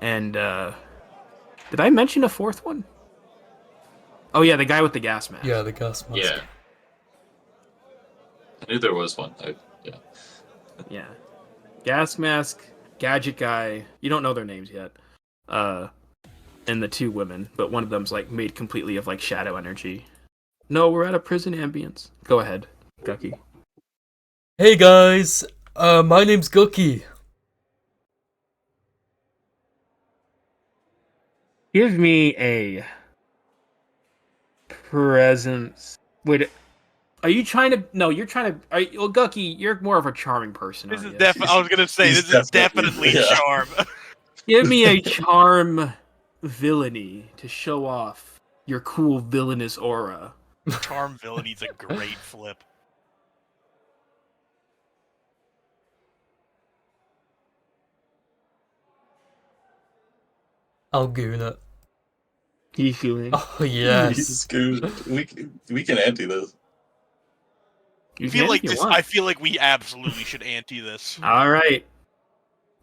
S1: And did I mention a fourth one? Oh yeah, the guy with the gas mask.
S2: Yeah, the gas mask.
S4: Yeah. I knew there was one. Yeah.
S1: Yeah. Gas mask, gadget guy. You don't know their names yet. And the two women, but one of them's like made completely of like shadow energy. No, we're at a prison ambience. Go ahead, Gucky.
S2: Hey guys, my name's Gucky.
S1: Give me a presence. Wait, are you trying to? No, you're trying to. Well, Gucky, you're more of a charming person.
S3: This
S1: aren't
S3: is
S1: you?
S3: definitely. I was gonna say
S4: He's
S3: this is definitely
S4: definitely- yeah.
S3: charm.
S1: Give me a charm villainy to show off your cool villainous aura.
S3: Charm villain's a great flip.
S2: I'll goon it.
S1: You feeling?
S2: Oh yes.
S4: Jesus, good. We can ante this.
S1: You
S3: I feel
S1: can
S3: like
S1: if you
S3: this.
S1: want.
S3: I feel like we absolutely should ante this.
S1: All right.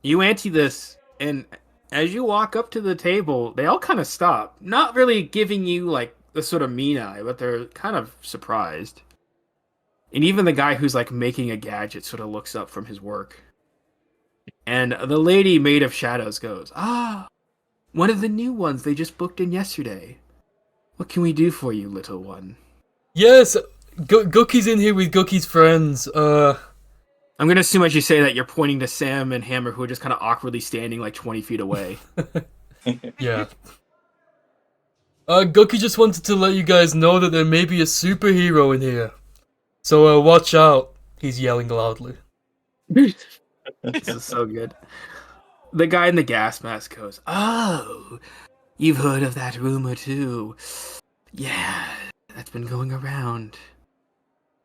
S1: You ante this, and as you walk up to the table, they all kind of stop. Not really giving you, like, the sort of mean eye, but they're kind of surprised. And even the guy who's, like, making a gadget sort of looks up from his work. And the lady made of shadows goes, "Ah, one of the new ones they just booked in yesterday. What can we do for you, little one?"
S2: Yes, Gucky's in here with Gucky's friends.
S1: I'm gonna assume as you say that you're pointing to Sam and Hammer, who are just kind of awkwardly standing like 20 feet away.
S2: Yeah. Gucky just wanted to let you guys know that there may be a superhero in here. So, watch out. He's yelling loudly.
S1: This is so good. The guy in the gas mask goes, "Oh, you've heard of that rumor too. Yeah, that's been going around.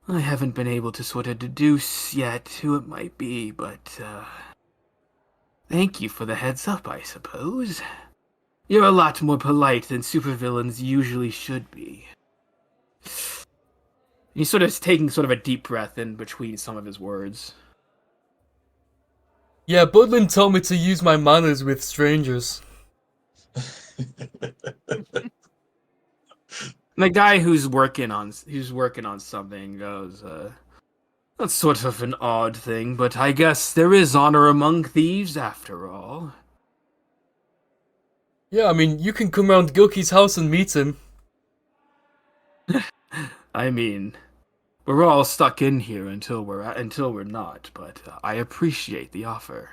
S1: I haven't been able to sort of deduce yet who it might be, but thank you for the heads up, I suppose. You're a lot more polite than supervillains usually should be." He's sort of taking sort of a deep breath in between some of his words.
S2: Yeah, Budlin told me to use my manners with strangers.
S1: The guy who's working on something goes, "That's sort of an odd thing, but I guess there is honor among thieves after all."
S2: Yeah, I mean, you can come round Gucky's house and meet him.
S1: I mean, we're all stuck in here until we're not, but I appreciate the offer.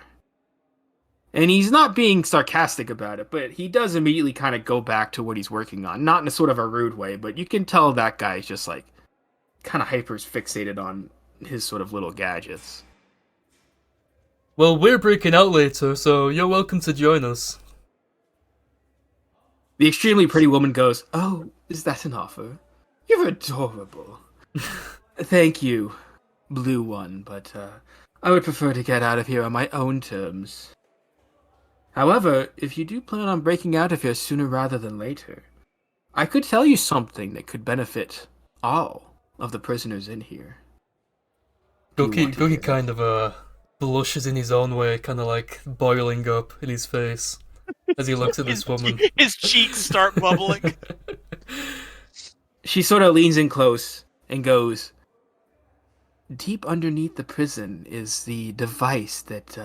S1: And he's not being sarcastic about it, but he does immediately kind of go back to what he's working on. Not in a sort of a rude way, but you can tell that guy's just like kind of hyper fixated on his sort of little gadgets.
S2: Well, we're breaking out later, so you're welcome to join us.
S1: The extremely pretty woman goes, "Oh, is that an offer? You're adorable." "Thank you, blue one, but I would prefer to get out of here on my own terms. However, if you do plan on breaking out of here sooner rather than later, I could tell you something that could benefit all of the prisoners in here." Do you want to hear
S2: Gucky kind of blushes in his own way, kind of like boiling up in his face as he looks at this woman.
S3: His cheeks start bubbling.
S1: She sort of leans in close and goes, "Deep underneath the prison is the device that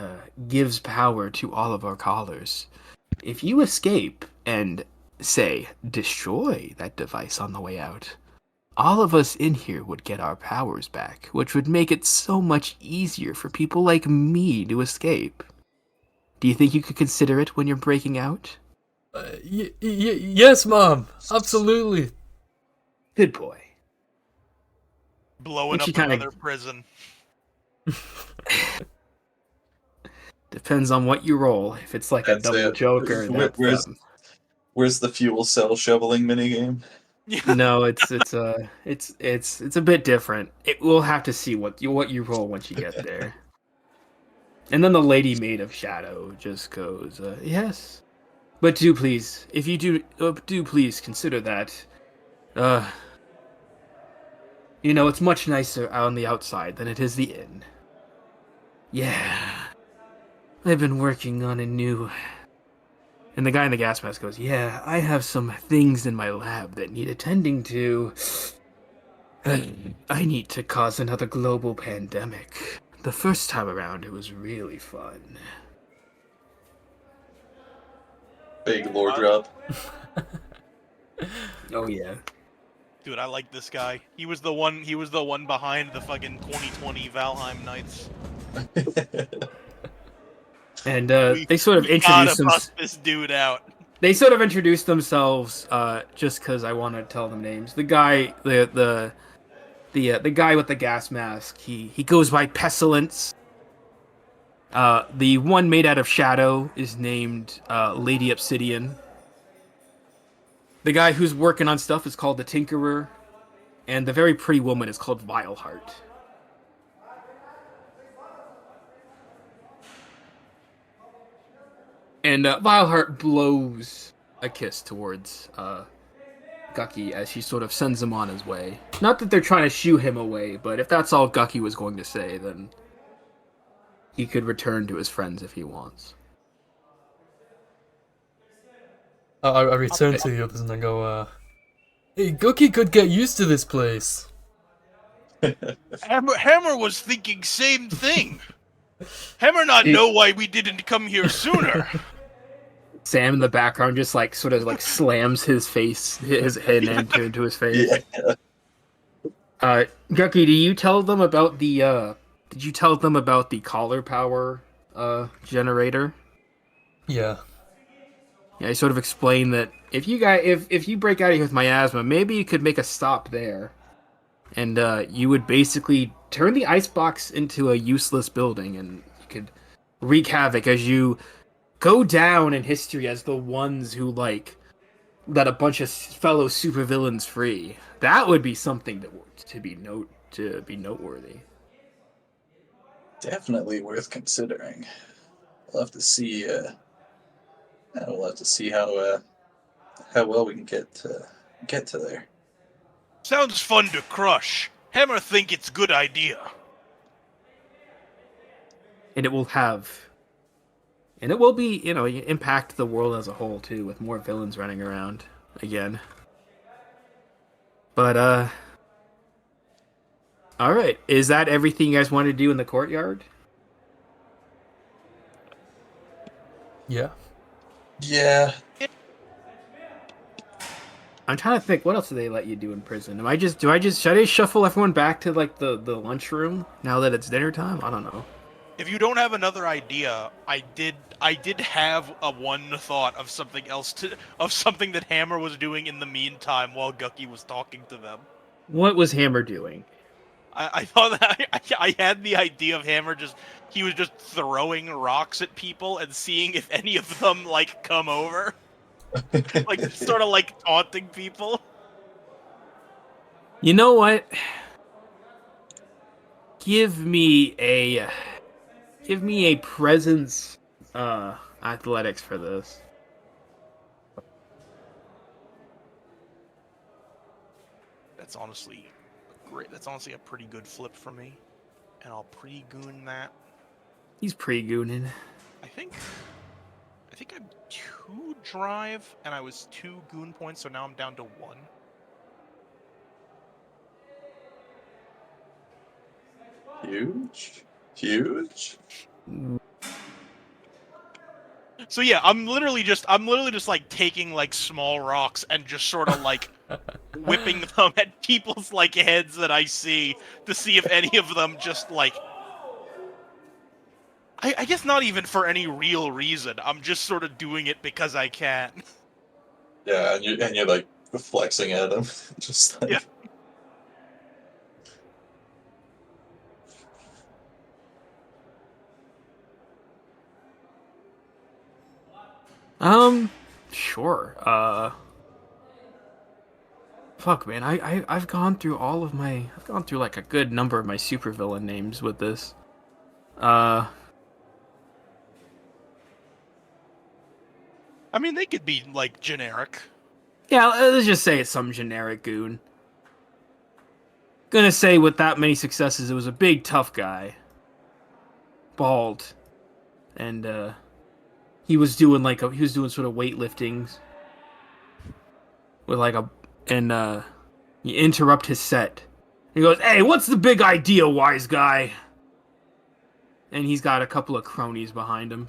S1: gives power to all of our callers. If you escape and say, destroy that device on the way out, all of us in here would get our powers back, which would make it so much easier for people like me to escape. Do you think you could consider it when you're breaking out?
S2: Yes, Mom. Absolutely.
S1: Good boy.
S3: Blowing
S1: And she
S3: up
S1: kinda-
S3: another prison.
S1: Depends on what you roll. If it's like a
S4: That's
S1: double
S4: it.
S1: joker, that's
S4: Where's the fuel cell shoveling minigame?
S1: no, it's a bit different. We'll have to see what you roll once you get there. And then the lady maid of shadow just goes, yes, but do please, if you do please consider that, uh, it's much nicer out on the outside than it is the inn. Yeah, I've been working on a new. And the guy in the gas mask goes, yeah, I have some things in my lab that need attending to. I need to cause another global pandemic. The first time around, it was really fun.
S4: Big lore drop.
S1: Oh, yeah.
S3: Dude, I like this guy. He was the one behind the fucking 2020 Valheim Nights.
S1: And they sort of
S3: We gotta
S1: introduce
S3: bust this dude out.
S1: They sort of introduce themselves just because I want to tell them names. The guy, the guy with the gas mask, he goes by Pestilence. The one made out of shadow is named Lady Obsidian. The guy who's working on stuff is called the Tinkerer, and the very pretty woman is called Vileheart. And Vileheart blows a kiss towards Gucky as she sort of sends him on his way. Not that they're trying to shoo him away, but if that's all Gucky was going to say, then he could return to his friends if he wants.
S2: I return to the others and I go, hey, Gookie could get used to this place.
S3: Hammer was thinking same thing. Hammer not know why we didn't come here sooner.
S1: Sam in the background just like sort of like slams his head into his face.
S4: Yeah.
S1: Gucky, do you tell them about the did you tell them about the collar power generator?
S2: Yeah.
S1: Yeah, I sort of explained that if you break out of here with miasma, maybe you could make a stop there. And you would basically turn the icebox into a useless building, and you could wreak havoc as you go down in history as the ones who like let a bunch of fellow supervillains free. That would be something to be noteworthy.
S4: Definitely worth considering. We'll have to see. We'll have to see how well we can get to there.
S3: Sounds fun to crush. Hammer think it's good idea.
S1: And it will be, impact the world as a whole too, with more villains running around again. But all right, is that everything you guys want to do in the courtyard?
S2: Yeah.
S4: Yeah.
S1: I'm trying to think, what else do they let you do in prison? Should I shuffle everyone back to like the lunchroom now that it's dinner time? I don't know.
S3: If you don't have another idea, I did have a one thought of something else of something that Hammer was doing in the meantime while Gucky was talking to them.
S1: What was Hammer doing?
S3: I thought that I had the idea of Hammer he was just throwing rocks at people and seeing if any of them like come over. Like sort of like taunting people.
S1: You know what? Give me a presence athletics for this.
S3: That's honestly great. That's honestly a pretty good flip for me. And I'll pre-goon that.
S1: He's pre-gooning.
S3: I think I'm 2 drive and I was 2 goon points, so now I'm down to 1.
S4: Huge.
S3: So yeah, I'm literally just like taking like small rocks and just sort of like whipping them at people's like heads that I see to see if any of them just like I guess not even for any real reason. I'm just sort of doing it because I can.
S4: Yeah, and you're like flexing at him, just like.
S3: Yeah.
S1: Sure. Fuck, man. I've gone through I've gone through like a good number of my supervillain names with this. Uh,
S3: I mean, they could be like generic.
S1: yeah. Let's just say it's some generic goon. Gonna say with that many successes, it was a big tough guy, bald, and he was doing sort of weightlifting with like a and you interrupt his set. He goes, "Hey, what's the big idea, wise guy?" And he's got a couple of cronies behind him.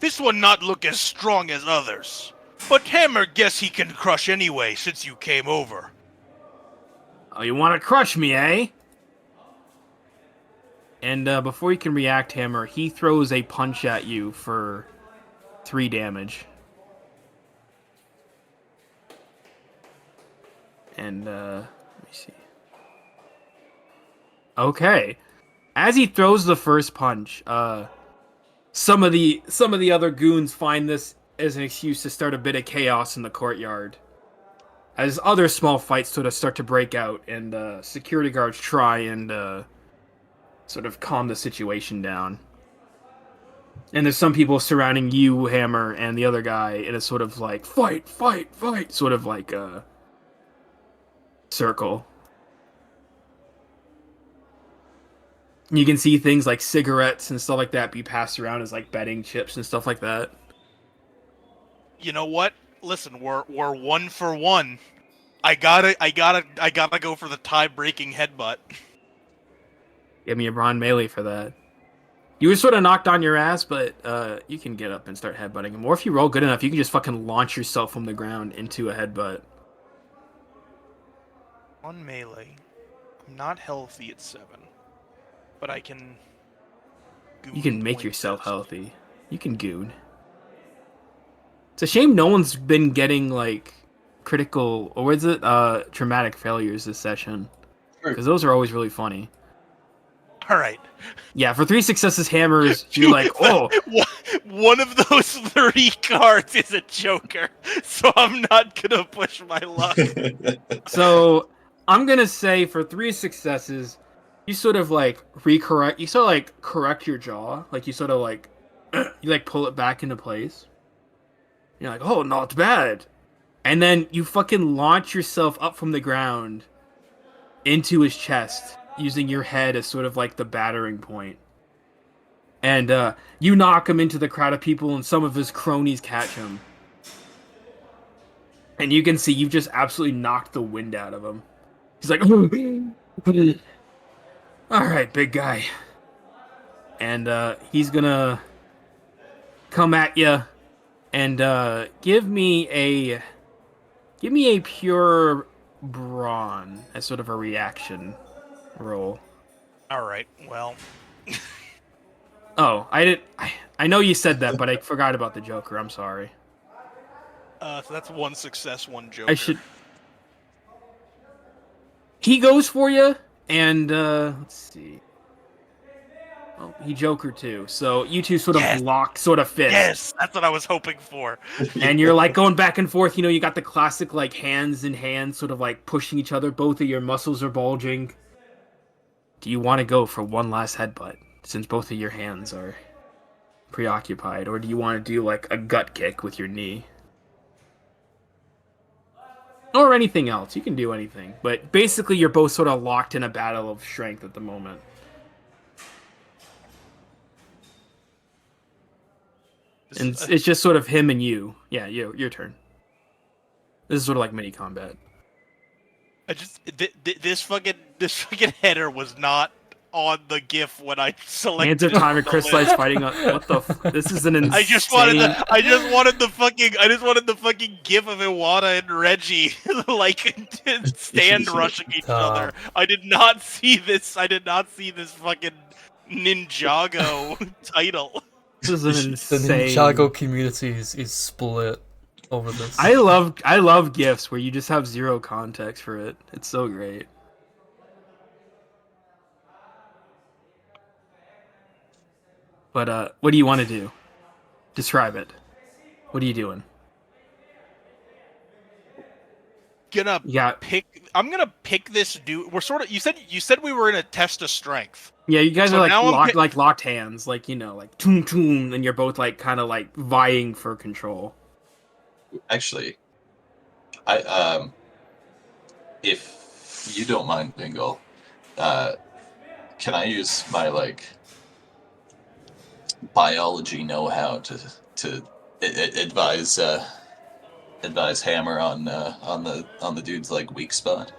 S3: This one not look as strong as others. But Hammer guess he can crush anyway since you came over.
S1: Oh, you want to crush me, eh? And before you can react, Hammer, he throws a punch at you for 3 damage. And let me see. Okay, as he throws the first punch, some of the other goons find this as an excuse to start a bit of chaos in the courtyard. As other small fights sort of start to break out, and security guards try and sort of calm the situation down. And there's some people surrounding you, Hammer, and the other guy in a sort of like fight, fight, fight, sort of like a circle. You can see things like cigarettes and stuff like that be passed around as like betting chips and stuff like that.
S3: You know what? Listen, we're 1 for 1. I gotta go for the tie-breaking headbutt.
S1: Give me a brawn melee for that. You were sort of knocked on your ass, but you can get up and start headbutting him. Or if you roll good enough, you can just fucking launch yourself from the ground into a headbutt.
S3: On melee, I'm not healthy at 7, but I can.
S1: You can make
S3: point
S1: yourself
S3: this.
S1: healthy. You can goon. It's a shame no one's been getting like critical or is it traumatic failures this session, because those are always really funny.
S3: All right.
S1: Yeah, for 3 successes, Hammers, you're like, oh,
S3: One of those 3 cards is a joker, so I'm not gonna push my luck.
S1: so I'm gonna say for 3 successes, you sort of like you sort of like correct your jaw, like you sort of like you like pull it back into place. You're like, oh, not bad, and then you fucking launch yourself up from the ground into his chest, using your head as sort of like the battering point. And you knock him into the crowd of people, and some of his cronies catch him. And you can see you've just absolutely knocked the wind out of him. He's like, alright, big guy. And he's gonna come at you and give me a pure brawn as sort of a reaction roll.
S3: All right. Well.
S1: Oh, I know you said that, but I forgot about the Joker. I'm sorry.
S3: So that's 1 success, 1 joker.
S1: I should. He goes for you, and let's see. Oh, he Joker too. So you two sort of
S3: Yes.
S1: lock, sort of fist.
S3: Yes, that's what I was hoping for.
S1: And you're like going back and forth. You know, you got the classic like hands in hands, sort of like pushing each other. Both of your muscles are bulging. Do you want to go for one last headbutt, since both of your hands are preoccupied, or do you want to do like a gut kick with your knee? Or anything else. You can do anything. But basically you're both sort of locked in a battle of strength at the moment. And it's just sort of him and you. Yeah, your turn. This is sort of like mini combat.
S3: I just this fucking header was not on the GIF when I selected.
S1: Hands of Time and
S3: the
S1: Crystallized
S3: list.
S1: fighting on what the this is an insane
S3: I just wanted the fucking GIF of Iwata and Reggie like stand rushing each other. I did not see this fucking Ninjago title.
S1: This is an
S2: The
S1: insane.
S2: Ninjago community is split over this.
S1: I love gifs where you just have zero context for it. It's so great. But what do you want to do? Describe it. What are you doing?
S3: I'm gonna pick this dude. We're sort of you said we were in a test of strength.
S1: Yeah, you guys
S3: So
S1: are
S3: now I'm
S1: locked hands, like, you know, like toon toon, and you're both like kind of like vying for control.
S4: Actually, if you don't mind, Bingle, can I use my like biology know-how to advise Hammer on the dude's like weak spot?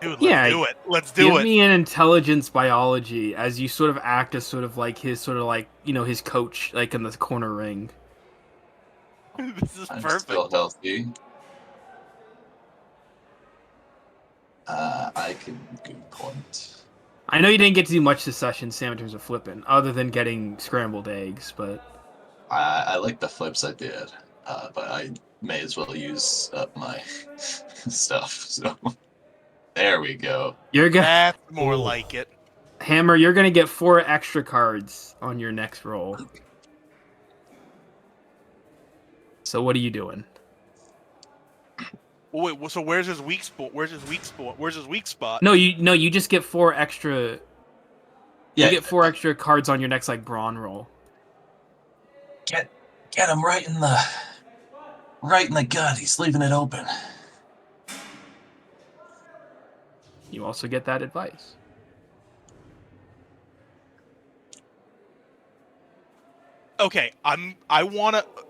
S3: Dude,
S1: Yeah,
S3: do it. Let's do
S1: Give
S3: it.
S1: me an intelligence biology as you sort of act as sort of like his his coach, like in the corner ring.
S3: This is
S4: I'm
S3: perfect.
S4: still healthy. I can good point.
S1: I know you didn't get to do much this session, Sam, in terms of flipping, other than getting scrambled eggs, but
S4: I like the flips I did, but I may as well use up my stuff. So there we go.
S1: you're gonna
S3: That's more like it.
S1: Hammer. You're gonna get 4 extra cards on your next roll. So what are you doing?
S3: Oh, wait, so where's his weak spot? Where's his weak spot?
S1: No, you just get 4 extra.
S4: Yeah,
S1: You get 4 extra cards on your next like brawn roll.
S4: get him right in the gut. He's leaving it open.
S1: You also get that advice.
S3: Okay,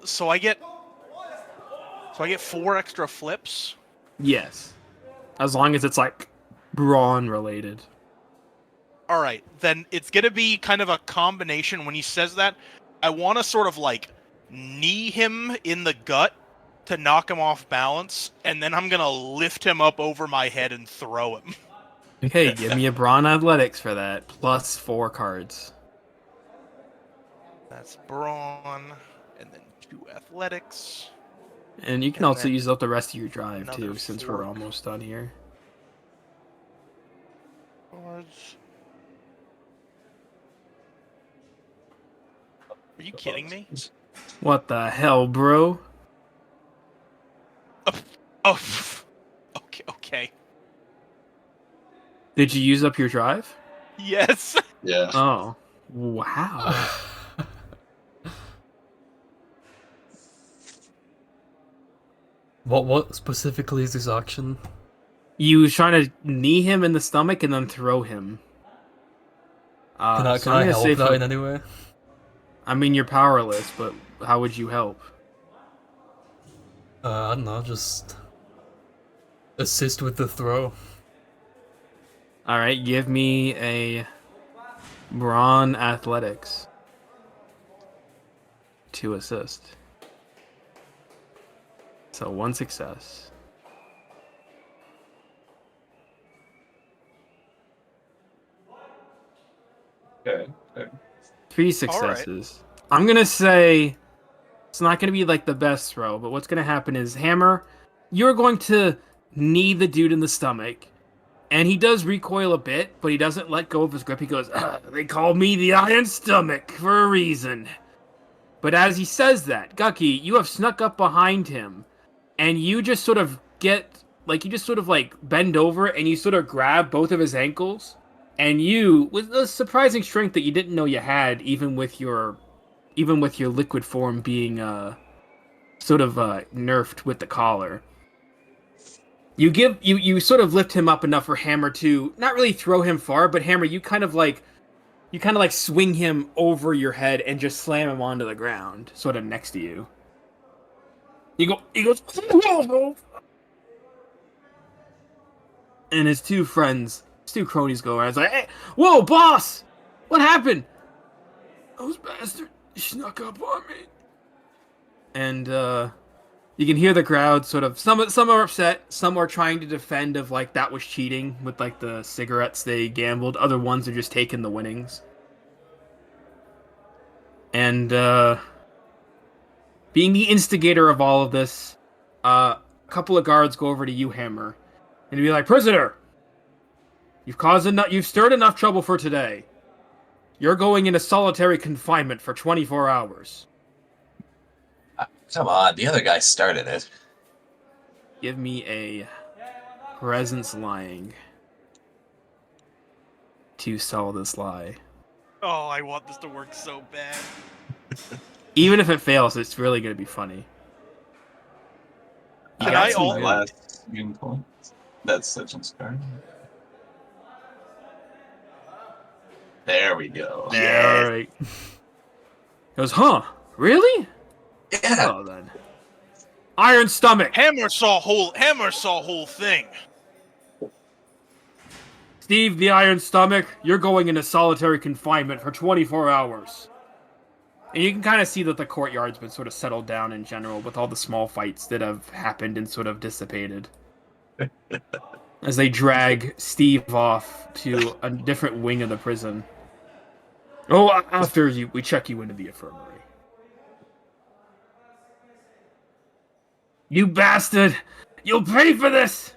S3: so I get 4 extra flips.
S1: Yes, as long as it's like brawn related.
S3: All right, then it's gonna be kind of a combination. When he says that, I want to sort of like knee him in the gut to knock him off balance, and then I'm gonna lift him up over my head and throw him.
S1: Okay, give me a brawn athletics for that, plus 4 cards.
S3: That's brawn, and then 2 athletics.
S1: And you can
S3: And
S1: also
S3: then
S1: use up the rest of your drive
S3: another
S1: too, since
S3: 4.
S1: we're almost done here.
S3: Cards. Are you kidding me?
S1: What the hell, bro?
S3: Oh, okay.
S1: Did you use up your drive?
S3: Yes.
S4: Yeah.
S1: Oh, wow.
S2: What specifically is this action?
S1: You was trying to knee him in the stomach and then throw him.
S2: Can I
S1: so I'm gonna
S2: help
S1: say
S2: that
S1: for-
S2: in any way?
S1: I mean, you're powerless, but how would you help?
S2: I don't know, just assist with the throw.
S1: All right, give me a brawn athletics to assist. So 1 success.
S4: Okay.
S1: 3 successes. I'm gonna say it's not gonna be like the best throw, but what's gonna happen is Hammer, you're going to knee the dude in the stomach, and he does recoil a bit, but he doesn't let go of his grip. He goes, "They call me the Iron Stomach for a reason." But as he says that, Gucky, you have snuck up behind him, and you just sort of bend over and you sort of grab both of his ankles, and you, with a surprising strength that you didn't know you had, even with your liquid form being nerfed with the collar. You sort of lift him up enough for Hammer to not really throw him far, but Hammer, you kind of like swing him over your head and just slam him onto the ground, sort of next to you. He goes, and his 2 cronies go around. It's like, "Hey, whoa, boss! What happened? Those bastards snuck up on me. And you can hear the crowd sort of some are upset, some are trying to defend of like that was cheating with like the cigarettes they gambled. Other ones are just taking the winnings. And being the instigator of all of this, a couple of guards go over to you, Hammer, and be like, "Prisoner, you've stirred enough trouble for today. You're going into solitary confinement for 24 hours."
S4: Come on, the other guy started it.
S1: Give me a presence lying to sell this lie.
S3: Oh, I want this to work so bad.
S1: Even if it fails, it's really going to be funny.
S3: Can
S1: got
S3: I
S1: some
S3: all-
S1: good-
S4: last game point? That's such inspiring. There we go.
S1: Yeah, all right. He goes, huh? Really?
S4: Yeah.
S1: Oh, then. Iron Stomach!
S3: Hammer saw whole thing.
S1: Steve, the Iron Stomach, you're going into solitary confinement for 24 hours. And you can kind of see that the courtyard's been sort of settled down in general with all the small fights that have happened and sort of dissipated. As they drag Steve off to a different wing of the prison. Oh, after we check you into the infirmary. You bastard! You'll pay for this!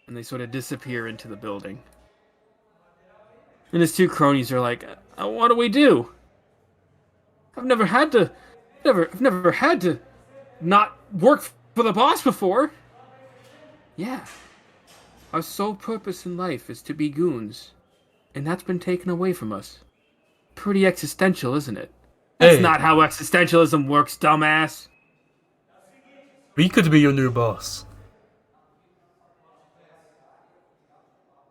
S1: And they sort of disappear into the building. And his two cronies are like, what do we do? I've never had to not work for the boss before. Yeah. Our sole purpose in life is to be goons. And that's been taken away from us. Pretty existential, isn't it? That's
S2: Hey.
S1: not how existentialism works, dumbass.
S2: We could be your new boss.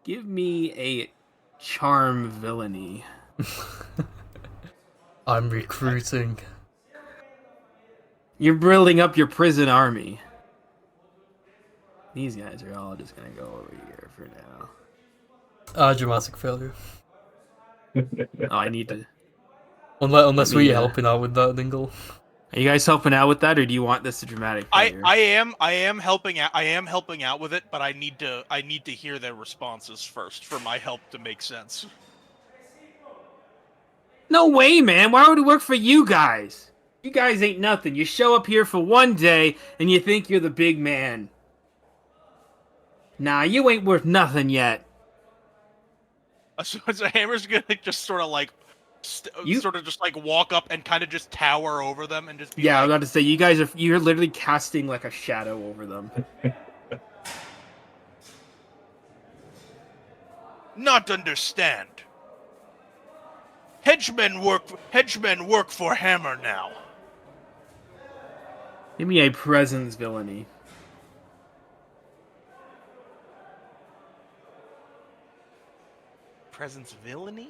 S1: Give me a charm villainy.
S2: I'm recruiting.
S1: You're building up your prison army. These guys are all just gonna go over here for now.
S2: Dramatic failure.
S1: Oh, I need to...
S2: Unless we're
S1: Yeah.
S2: helping out with that, Dingle.
S1: Are you guys helping out with that, or do you want this a dramatic failure?
S3: I am helping out with it, but I need to hear their responses first for my help to make sense.
S1: No way, man. Why would it work for you guys? You guys ain't nothing. You show up here for one day, and you think you're the big man. Nah, you ain't worth nothing yet.
S3: So Hammer's gonna just sort of like, walk up and kind of just tower over them and just be
S1: Yeah, I was
S3: like,
S1: about to say, you're literally casting like a shadow over them.
S3: not understand. Henchmen work for Hammer now.
S1: Give me a presence villainy.
S3: Presence villainy?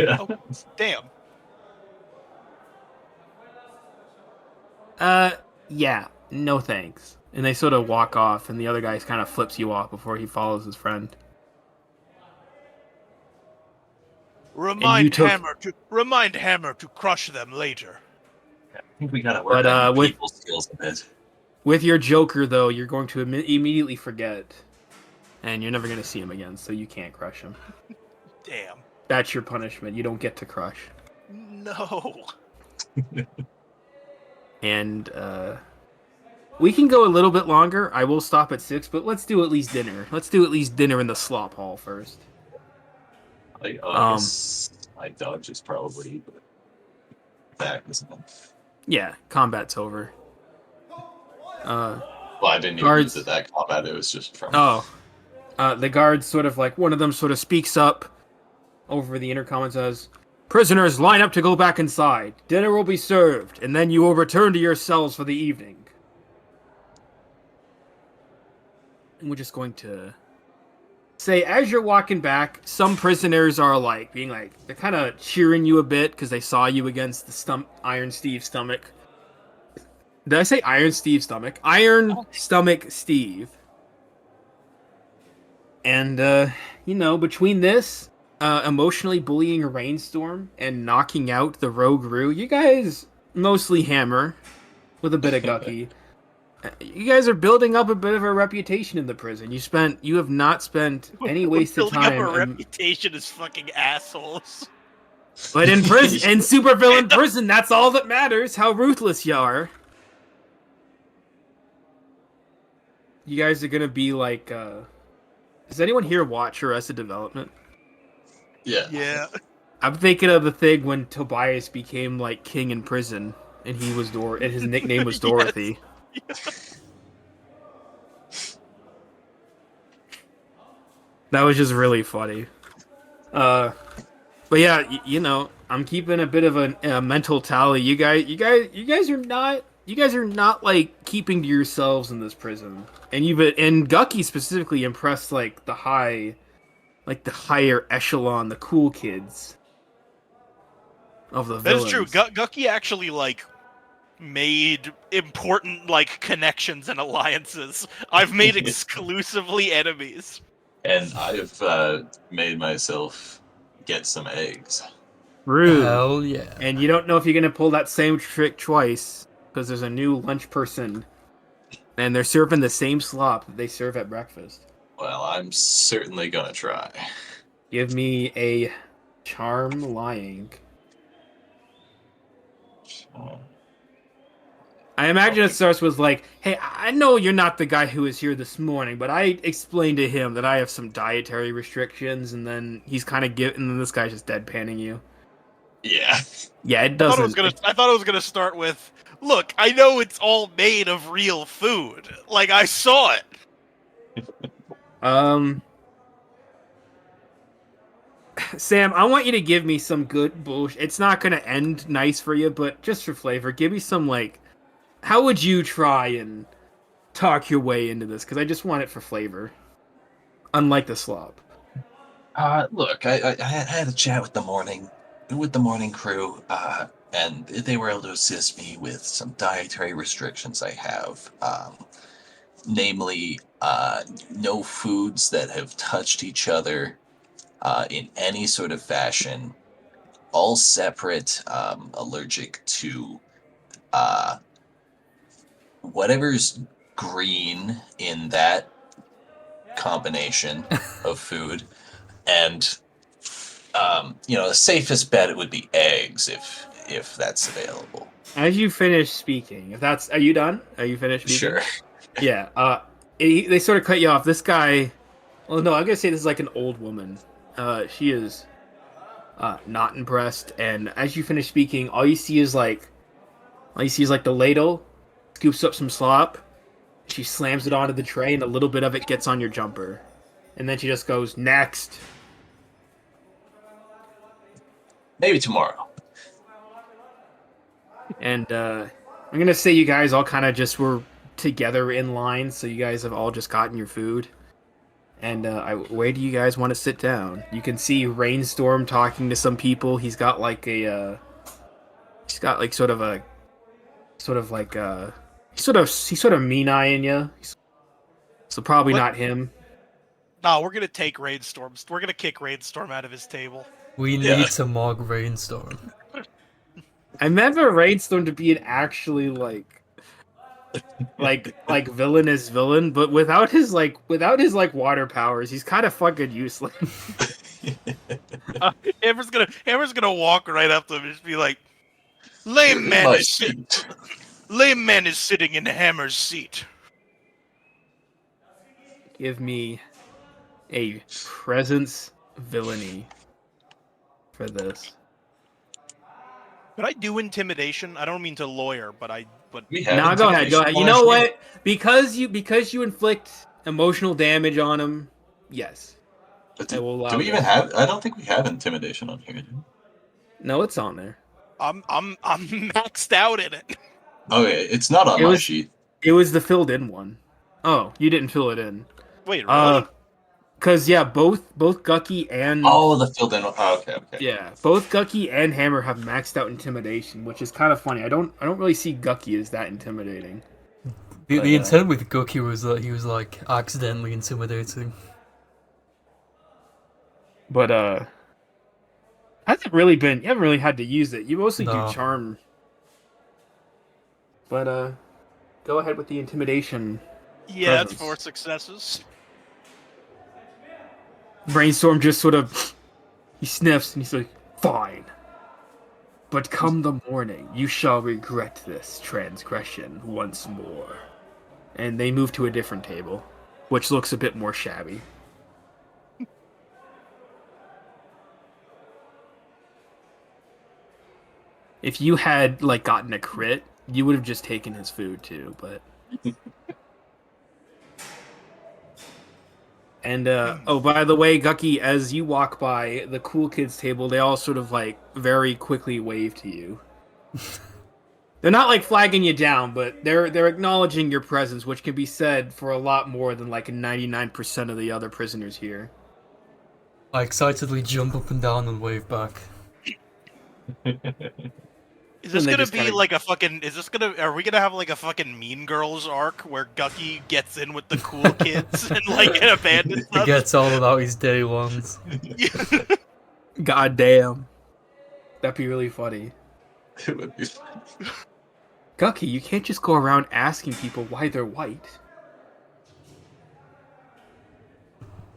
S3: Oh, damn.
S1: Yeah, no thanks. And they sort of walk off, and the other guy kind of flips you off before he follows his friend.
S3: Remind
S1: took-
S3: Hammer to crush them later.
S4: I think we gotta work
S1: But,
S4: on
S1: with-
S4: people skills a bit.
S1: With your Joker, though, you're going to immediately forget. And you're never going to see him again, so you can't crush him.
S3: Damn.
S1: That's your punishment. You don't get to crush.
S3: No.
S1: And, we can go a little bit longer. I will stop at 6, but let's do at least dinner. Let's do at least dinner in the slop hall first.
S4: I guess my dodge is probably back, isn't it?
S1: Yeah, combat's over.
S4: Well, I didn't even
S1: Guards-
S4: use it that combat. It was just from.
S1: The guards sort of like, one of them sort of speaks up over the intercom and says, "Prisoners, line up to go back inside. Dinner will be served, and then you will return to your cells for the evening." And we're just going to say, as you're walking back, some prisoners are like, being like, they're kind of cheering you a bit because they saw you against the Iron Steve's stomach. Did I say Iron Steve Stomach? Iron
S3: Oh.
S1: Stomach Steve. And between this, emotionally bullying a rainstorm and knocking out the rogue Roo, you guys mostly hammer with a bit of Gucky. You guys are building up a bit of a reputation in the prison. You have not spent any
S3: We're
S1: wasted
S3: building up a
S1: time.
S3: reputation as fucking assholes.
S1: But in prison, in supervillain prison, that's all that matters. How ruthless you are. You guys are gonna be like. Does anyone here watch Arrested Development?
S4: Yeah.
S3: Yeah.
S1: I'm thinking of the thing when Tobias became like king in prison, and he was and his nickname was Dorothy. That was just really funny. But yeah, I'm keeping a bit of a mental tally. You guys are not like keeping to yourselves in this prison, and Gucky specifically impressed like the higher echelon, the cool kids of the
S3: That is
S1: villains.
S3: true. Gucky actually like made important like connections and alliances. I've made exclusively enemies.
S4: And I've made myself get some eggs.
S1: Rude.
S2: Hell yeah.
S1: And you don't know if you're gonna pull that same trick twice because there's a new lunch person, and they're serving the same slop that they serve at breakfast.
S4: Well, I'm certainly gonna try.
S1: Give me a charm lying.
S4: Oh.
S1: I imagine it starts with like, "Hey, I know you're not the guy who was here this morning, but I explained to him that I have some dietary restrictions," and then he's kind of and then this guy's just deadpanning you.
S4: Yeah.
S1: Yeah, it
S3: I thought
S1: doesn't.
S3: it was gonna start with, "Look, I know it's all made of real food. Like I saw it."
S1: Sam, I want you to give me some good bullshit. It's not gonna end nice for you, but just for flavor, give me some like. How would you try and talk your way into this? Because I just want it for flavor, unlike the slop.
S4: Look, I had a chat with the morning crew, and they were able to assist me with some dietary restrictions I have. Namely, no foods that have touched each other in any sort of fashion. All separate, allergic to whatever's green in that combination of food. And the safest bet it would be eggs if that's available.
S1: As you finish speaking, are you done? Are you finished speaking?
S4: Sure.
S1: Yeah. They sort of cut you off. This guy. Well, no, I'm gonna say this is like an old woman. She is not impressed. And as you finish speaking, all you see is like the ladle scoops up some slop. She slams it onto the tray, and a little bit of it gets on your jumper. And then she just goes, "Next."
S4: Maybe tomorrow.
S1: And I'm gonna say you guys all kind of just were together in line, so you guys have all just gotten your food. And where do you guys want to sit down? You can see Rainstorm talking to some people. He's got like he's got like sort of he's sort of mean eyeing you. So probably
S3: What?
S1: not him.
S3: No, we're gonna take Rainstorm. We're gonna kick Rainstorm out of his table.
S2: We need to mock Rainstorm.
S1: I meant for Rainstorm to be an actually like villainous villain, but without his water powers, he's kind of fucking useless.
S3: Hammer's gonna walk right up to him and just be like, "Lame man is sitting in Hammer's seat."
S1: Give me a presence villainy for this.
S3: Could I do intimidation? I don't mean to lawyer, but
S4: We have
S1: Now go ahead.
S4: intimidation.
S1: You know what? Because you inflict emotional damage on him. Yes.
S4: But
S1: I will allow
S4: do we
S1: that.
S4: even have? I don't think we have intimidation on here. Do we?
S1: No, it's on there.
S3: I'm maxed out in it.
S4: Okay, it's not on
S1: It
S4: my
S1: was-
S4: sheet.
S1: It was the filled in one. Oh, you didn't fill it in.
S3: Wait, really?
S1: Because yeah, both Gucky and
S4: Oh, the filled in. Oh, okay.
S1: yeah, both Gucky and Hammer have maxed out intimidation, which is kind of funny. I don't really see Gucky as that intimidating.
S2: The intent with Gucky was that he was like accidentally intimidating.
S1: But you haven't really had to use it. You mostly do
S2: No.
S1: charm. But go ahead with the intimidation.
S3: Yeah, that's
S1: Presence.
S3: 4 successes.
S1: Brainstorm just sort of he sniffs and he's like, "Fine. But come the morning, you shall regret this transgression once more." And they move to a different table, which looks a bit more shabby. If you had like gotten a crit, you would have just taken his food too, but and oh, by the way, Gucky, as you walk by the cool kids table, they all sort of like very quickly wave to you. They're not like flagging you down, but they're acknowledging your presence, which can be said for a lot more than like 99% of the other prisoners here.
S2: I excitedly jump up and down and wave back.
S3: Is this
S1: And they
S3: gonna
S1: just
S3: be
S1: kinda-
S3: like a fucking? Are we gonna have like a fucking Mean Girls arc where Gucky gets in with the cool kids and like abandons
S2: He
S3: us?
S2: gets all about his day ones.
S1: God damn. That'd be really funny.
S4: It would be fun.
S1: Gucky, you can't just go around asking people why they're white.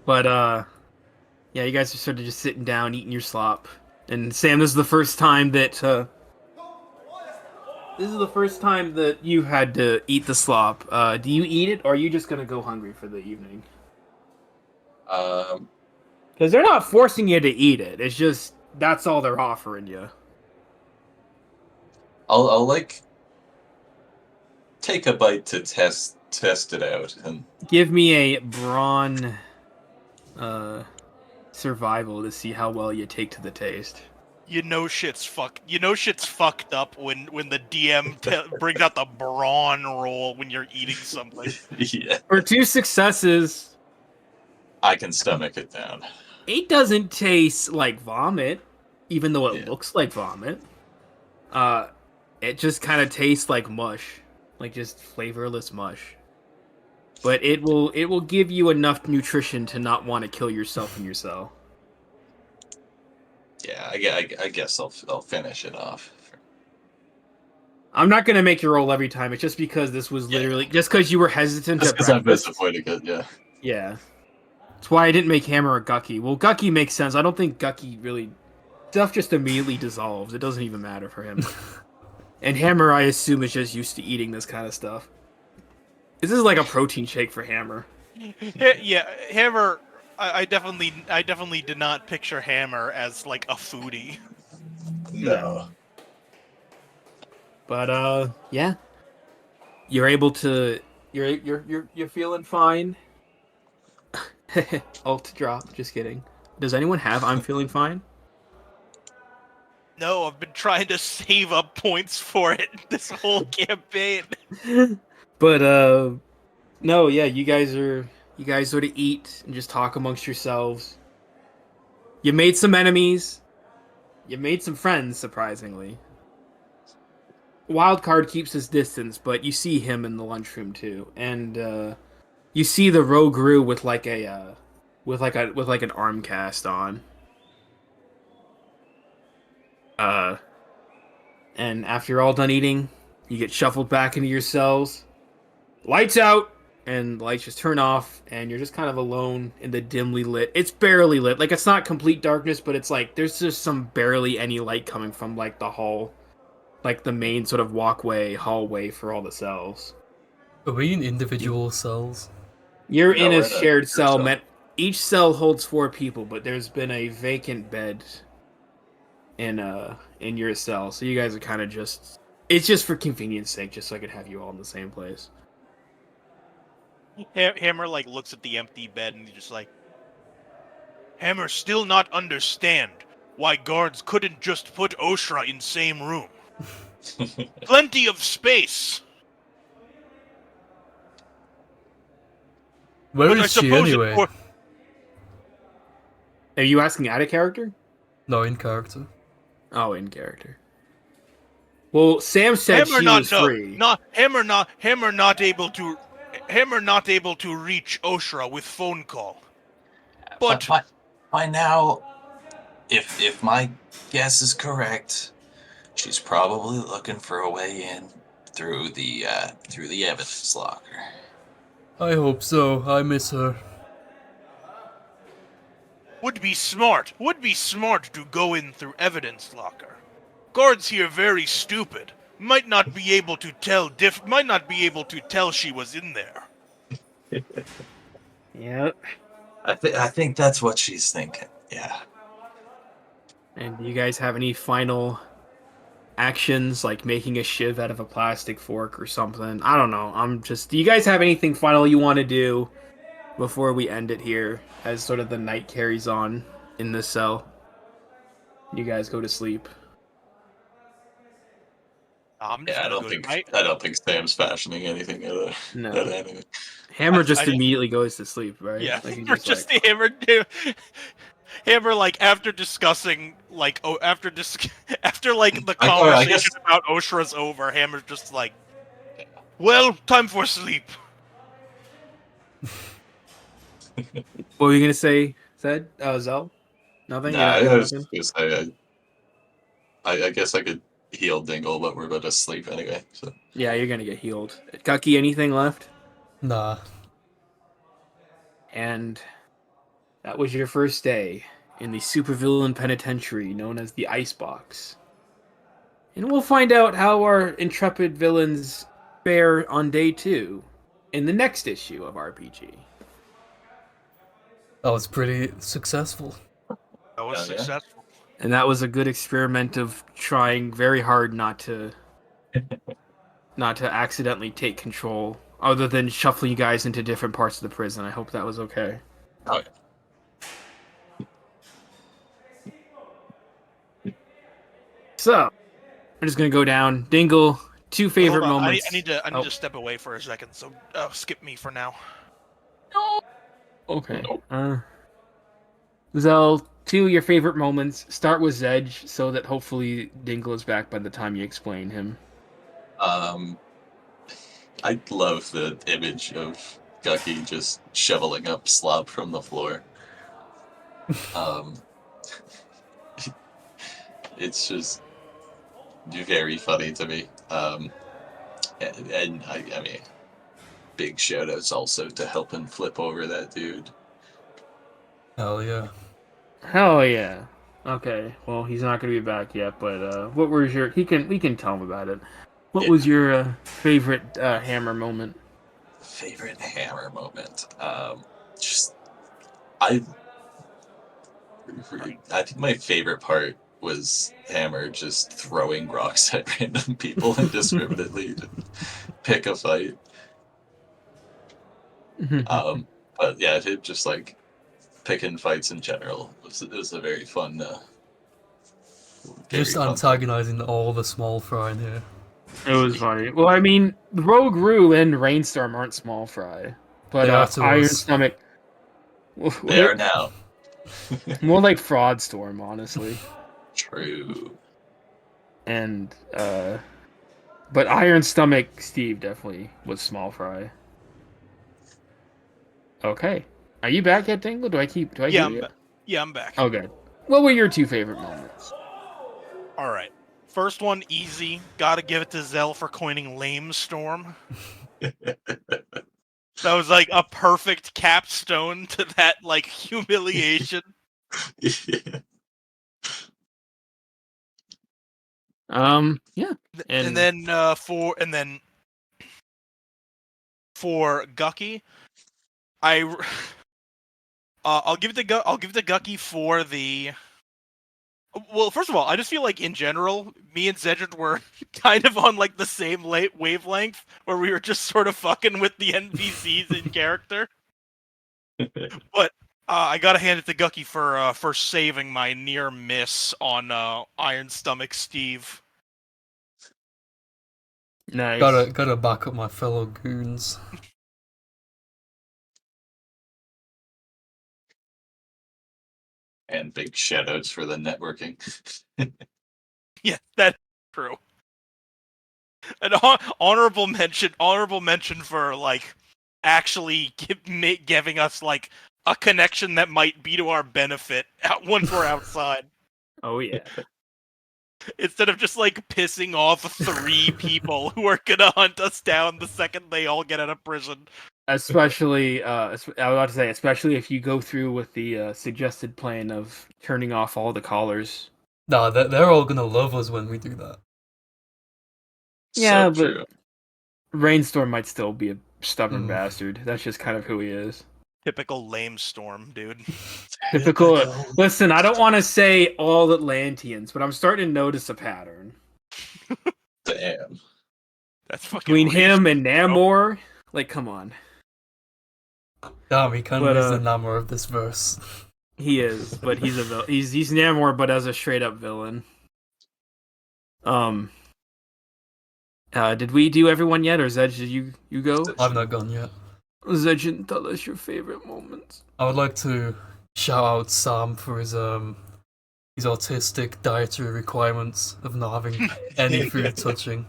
S1: But yeah, you guys are sort of just sitting down, eating your slop. And Sam, this is the first time that you had to eat the slop. Do you eat it, or are you just gonna go hungry for the evening? Because they're not forcing you to eat it. It's just that's all they're offering you.
S4: I'll like take a bite to test it out, and
S1: Give me a brawn survival to see how well you take to the taste.
S3: You know shit's fucked up when the DM brings out the brawn roll when you're eating something.
S4: yeah,
S1: For 2 successes,
S4: I can stomach it down.
S1: it doesn't taste like vomit, even though it
S4: Yeah.
S1: looks like vomit. It just kind of tastes like mush, like just flavorless mush. But it will give you enough nutrition to not want to kill yourself in your cell.
S4: Yeah, I guess I'll finish it off.
S1: I'm not gonna make you roll every time. It's just because this was literally just because you were hesitant
S4: Just
S1: at
S4: because I'm
S1: breakfast.
S4: disappointed, yeah.
S1: Yeah, that's why I didn't make Hammer or Gucky. Well, Gucky makes sense. I don't think Gucky really stuff just immediately dissolves. It doesn't even matter for him. And Hammer, I assume, is just used to eating this kind of stuff. This is like a protein shake for Hammer.
S3: Yeah, Hammer. I definitely did not picture Hammer as like a foodie.
S4: No.
S1: But yeah, you're able to. You're feeling fine. Alt drop. Just kidding. Does anyone have I'm feeling fine?
S3: No, I've been trying to save up points for it this whole campaign.
S1: But no, yeah, you guys sort of eat and just talk amongst yourselves. You made some enemies. You made some friends, surprisingly. Wildcard keeps his distance, but you see him in the lunchroom too, and you see the rogue Roo with like a with like an arm cast on. And after you're all done eating, you get shuffled back into your cells. Lights out, and the lights just turn off, and you're just kind of alone in the dimly lit. It's barely lit, like it's not complete darkness, but it's like there's just some barely any light coming from like the hall, like the main sort of hallway for all the cells.
S2: Are we in individual cells?
S1: You're
S4: No,
S1: in
S4: we're
S1: a
S4: in a
S1: shared cell.
S4: cell.
S1: Each cell holds 4 people, but there's been a vacant bed in your cell, so you guys are kind of just. It's just for convenience sake, just so I could have you all in the same place.
S3: Hammer like looks at the empty bed and he's just like, Hammer still not understand why guards couldn't just put Oshra in same room. Plenty of space.
S2: Where
S3: But I
S2: is she
S3: suppose
S2: anyway?
S1: Are you asking out of character?
S2: No, in character.
S1: Oh, in character. Well, Sam said
S3: Him or
S1: she
S3: not?
S1: was
S3: No,
S1: free.
S3: not him or not. Him or not able to reach Oshra with phone call.
S4: But
S3: But
S4: by now, if my guess is correct, she's probably looking for a way in through the evidence locker.
S2: I hope so. I miss her.
S3: would be smart. Would be smart to go in through evidence locker. Guards here very stupid. Might not be able to tell. Might not be able to tell she was in there.
S1: Yep.
S4: I think that's what she's thinking. Yeah.
S1: And do you guys have any final actions, like making a shiv out of a plastic fork or something? I don't know. Do you guys have anything final you want to do before we end it here, as sort of the night carries on in this cell? You guys go to sleep.
S3: I'm just
S4: Yeah,
S3: gonna go to my.
S4: I don't think Sam's fashioning anything out of
S1: No.
S4: anything.
S1: Hammer just
S3: I didn't-
S1: immediately goes to sleep, right?
S3: Yeah,
S1: Like he
S3: we're just hammer. Hammer, like after discussing, like after like the
S4: I guess
S3: conversation about Oshra's over, Hammer's just like, well, time for sleep.
S1: What were you gonna say? Said Zell? Nothing.
S4: nah,
S1: You're not
S4: I
S1: doing
S4: was
S1: nothing?
S4: just gonna say I guess I could heal Dingle, but we're about to sleep anyway. So
S1: Yeah, you're gonna get healed. Gucky, anything left?
S2: Nah.
S1: And that was your first day in the supervillain penitentiary known as the Icebox. And we'll find out how our intrepid villains fare on day 2 in the next issue of RPG.
S2: That was pretty successful.
S3: That was
S4: yeah.
S3: successful.
S1: And that was a good experiment of trying very hard not to accidentally take control, other than shuffling you guys into different parts of the prison. I hope that was okay.
S4: Oh,
S1: So, I'm just gonna go down. Dingle, 2 favorite
S3: Hold on,
S1: moments.
S3: I need to
S1: Oh,
S3: step away for a second. So skip me for now.
S1: okay. Zell, 2 your favorite moments. Start with Zedge, so that hopefully Dingle is back by the time you explain him.
S4: I love the image of Gucky just shoveling up slop from the floor. It's just very funny to me. And I mean, big shout outs also to helping flip over that dude.
S2: Hell yeah.
S1: Hell yeah. Okay, well he's not gonna be back yet, but what was your? We can tell him about it. What
S4: Yeah.
S1: was your favorite Hammer moment?
S4: Favorite Hammer moment. Just I think my favorite part was Hammer just throwing rocks at random people indiscriminately to pick a fight. But yeah, it just like picking fights in general was a very fun.
S2: Just antagonizing all the small fry in here.
S1: It was funny. Well, I mean, Rogue Rue and Rainstorm aren't small fry, but
S2: They are to
S1: Iron
S2: us.
S1: Stomach.
S4: They are now.
S1: More like Fraud Storm, honestly.
S4: True.
S1: And but Iron Stomach Steve definitely was small fry. Okay, are you back yet, Dingle? Do I
S3: Yeah,
S1: hear
S3: I'm
S1: you?
S3: back. Yeah, I'm back.
S1: Oh, good. What were your 2 favorite moments?
S3: All right. First one, easy. Gotta give it to Zell for coining Lame Storm. That was like a perfect capstone to that like humiliation.
S4: Yeah.
S1: Yeah.
S3: And then for Gucky, I'll give it to Gucky for the. Well, first of all, I just feel like in general, me and Zedrid were kind of on like the same wavelength, where we were just sort of fucking with the NPCs in character. But I gotta hand it to Gucky for saving my near miss on Iron Stomach Steve.
S1: Nice.
S2: Gotta back up my fellow goons.
S4: And big shoutouts for the networking.
S3: Yeah, that's true. An honorable mention for like actually giving us like a connection that might be to our benefit once we're outside,
S1: Oh yeah.
S3: instead of just like pissing off 3 people who are gonna hunt us down the second they all get out of prison.
S1: Especially, I was about to say, especially if you go through with the suggested plan of turning off all the callers.
S2: Nah, they're all gonna love us when we do that.
S1: Yeah,
S4: So
S1: but
S4: true.
S1: Rainstorm might still be a stubborn
S2: Mm.
S1: bastard. That's just kind of who he is.
S3: Typical lame Storm, dude.
S1: Typical. Listen, I don't want to say all Atlanteans, but I'm starting to notice a pattern
S4: Damn.
S3: That's fucking
S1: between him and
S3: racist, bro.
S1: Namor. Like, come on.
S2: Damn, he kind
S1: But
S2: of is the Namor of this verse.
S1: he is, but he's a villain. He's Namor, but as a straight up villain. Did we do everyone yet, or Zed? Did you go?
S2: I've not gone yet.
S1: Zed, tell us your favorite moments.
S2: I would like to shout out Sam for his autistic dietary requirements of not having any food touching.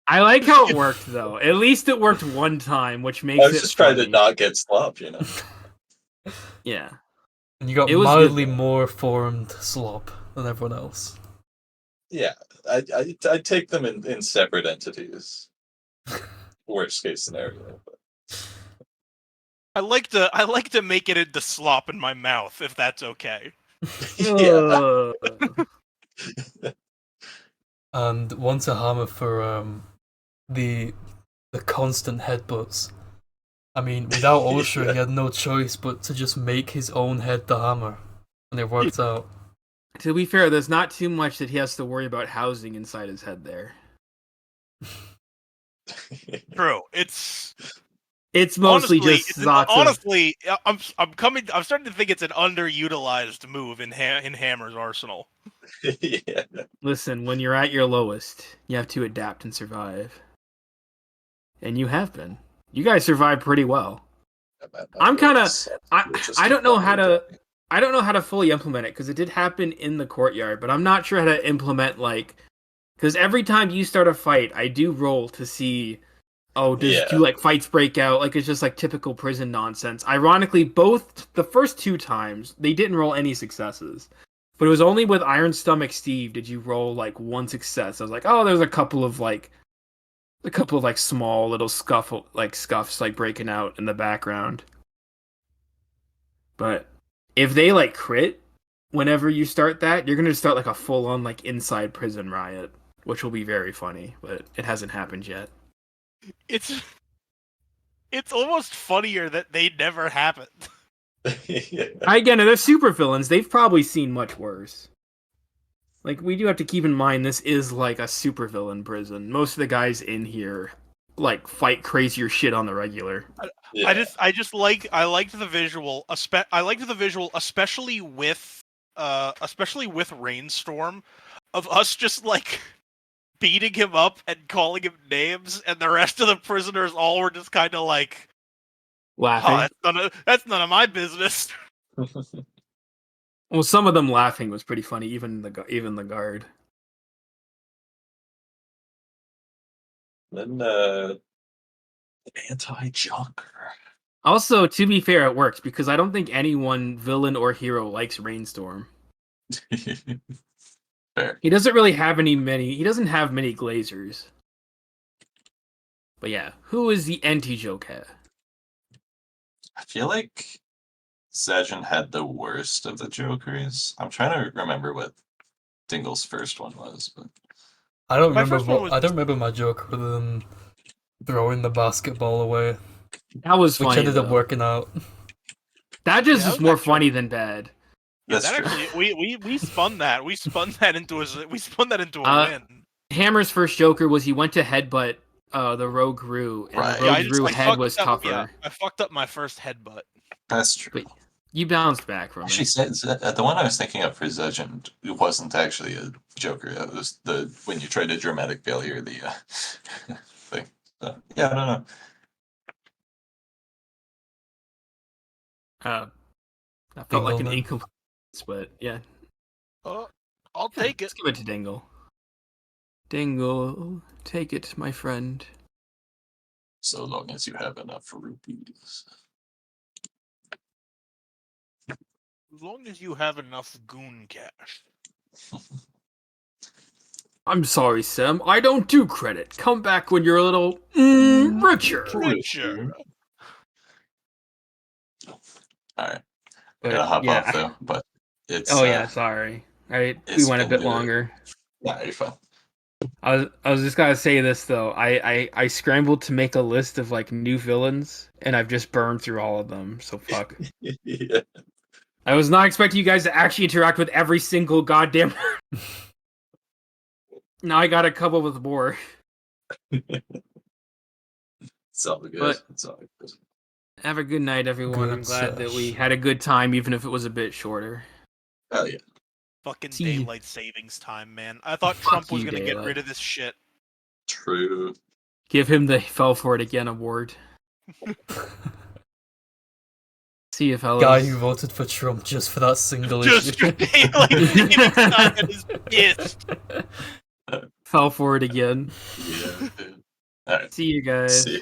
S1: I like how it worked though. At least it worked one time, which makes
S4: I was
S1: it
S4: just trying to
S1: funny.
S4: not get slop, you know.
S1: Yeah.
S2: And you got
S1: It was
S2: mildly
S1: good, though.
S2: more formed slop than everyone else.
S4: Yeah, I take them in separate entities. Worst case scenario. But...
S3: I like to make it into slop in my mouth, if that's okay.
S4: yeah.
S2: And one to Hammer for the constant headbutts. I mean, without Osher, he had no choice but to just make his own head the hammer, and it worked out.
S1: To be fair, there's not too much that he has to worry about housing inside his head there.
S3: True. It's
S1: mostly
S3: honestly,
S1: just lots of...
S3: honestly, I'm starting to think it's an underutilized move in Hammer's arsenal.
S4: yeah.
S1: Listen, when you're at your lowest, you have to adapt and survive. And you have been. You guys survived pretty well. I'm kind of... I don't know how to... I don't know how to fully implement it, because it did happen in the courtyard, but I'm not sure how to implement, like... Because every time you start a fight, I do roll to see... Oh, do like fights break out? Like, it's just like typical prison nonsense. Ironically, both the first 2 times, they didn't roll any successes. But it was only with Iron Stomach Steve did you roll like 1 success. I was like, oh, there's a couple of small little scuffs like breaking out in the background. But if they like crit whenever you start that, you're gonna start like a full on like inside prison riot, which will be very funny, but it hasn't happened yet.
S3: It's almost funnier that they never happened.
S4: yeah.
S1: Again, they're super villains. They've probably seen much worse. Like, we do have to keep in mind this is like a super villain prison. Most of the guys in here like fight crazier shit on the regular.
S4: Yeah.
S3: I liked the visual. I liked the visual, especially with Rainstorm, of us just like beating him up and calling him names, and the rest of the prisoners all were just kind of like
S1: Laughing.
S3: Oh, that's none of my business.
S1: Well, some of them laughing was pretty funny, even the guard.
S4: Then anti-Joker.
S1: Also, to be fair, it works because I don't think anyone, villain or hero, likes Rainstorm.
S4: Fair.
S1: He doesn't really have he doesn't have many glazers. But yeah, who is the anti-Joker?
S4: I feel like Sejin had the worst of the Jokers. I'm trying to remember what Dingle's first one was, but
S2: I don't
S3: My
S2: remember.
S3: first one was
S2: I don't remember my joke other than throwing the basketball away,
S1: That was
S2: which
S1: funny.
S2: ended up
S1: though.
S2: working out.
S1: That just
S3: Yeah,
S1: is
S3: that was
S1: more
S3: actually-
S1: funny than bad.
S3: Yeah,
S4: that's
S3: that
S4: true.
S3: actually we spun that. We spun that into a win.
S1: Hammer's first Joker was he went to headbutt the Rogue Rue, and
S4: Right.
S1: the Rogue Rue head was tougher.
S3: Yeah, I fucked up my first headbutt.
S4: That's true.
S1: But you bounced back from
S4: Actually,
S1: it.
S4: the one I was thinking of for Zejin, it wasn't actually a Joker. It was when you tried a dramatic failure, the thing. So, yeah, I don't know.
S1: I felt like an
S2: Dingle,
S1: But yeah,
S3: I'll take it.
S1: let's give it to Dingle. Dingle, take it, my friend.
S4: So long as you have enough rupees.
S3: As long as you have enough goon cash.
S1: I'm sorry, Sam. I don't do credit. Come back when you're a little richer.
S3: Richer.
S4: Alright. I
S1: But,
S4: gotta hop
S1: yeah.
S4: off though, but it's
S1: Oh yeah, sorry. We
S4: it's
S1: went a
S4: been
S1: bit
S4: good.
S1: longer.
S4: Yeah, you're fine.
S1: I was just gonna say this though. I scrambled to make a list of like new villains, and I've just burned through all of them. So fuck.
S4: Yeah.
S1: I was not expecting you guys to actually interact with every single goddamn. Now I gotta come up with more.
S4: It's all good.
S1: But-
S4: It's all good.
S1: Have a good night, everyone. I'm
S2: Good
S1: glad that we
S2: sesh.
S1: had a good time, even if it was a bit shorter.
S4: Oh yeah.
S3: Fucking
S1: See you.
S3: daylight savings time, man. I thought
S1: Fuck
S3: Trump was
S1: you,
S3: gonna get
S1: daylight.
S3: rid of this shit.
S4: True.
S1: Give him the "Fell for It Again" award. See you, fellas.
S2: Guy who voted for Trump just for that single
S3: Just
S2: issue.
S3: daylight savings time and is pissed.
S1: Fell for it again.
S4: Yeah. Dude. All right.
S1: See you guys.
S4: See.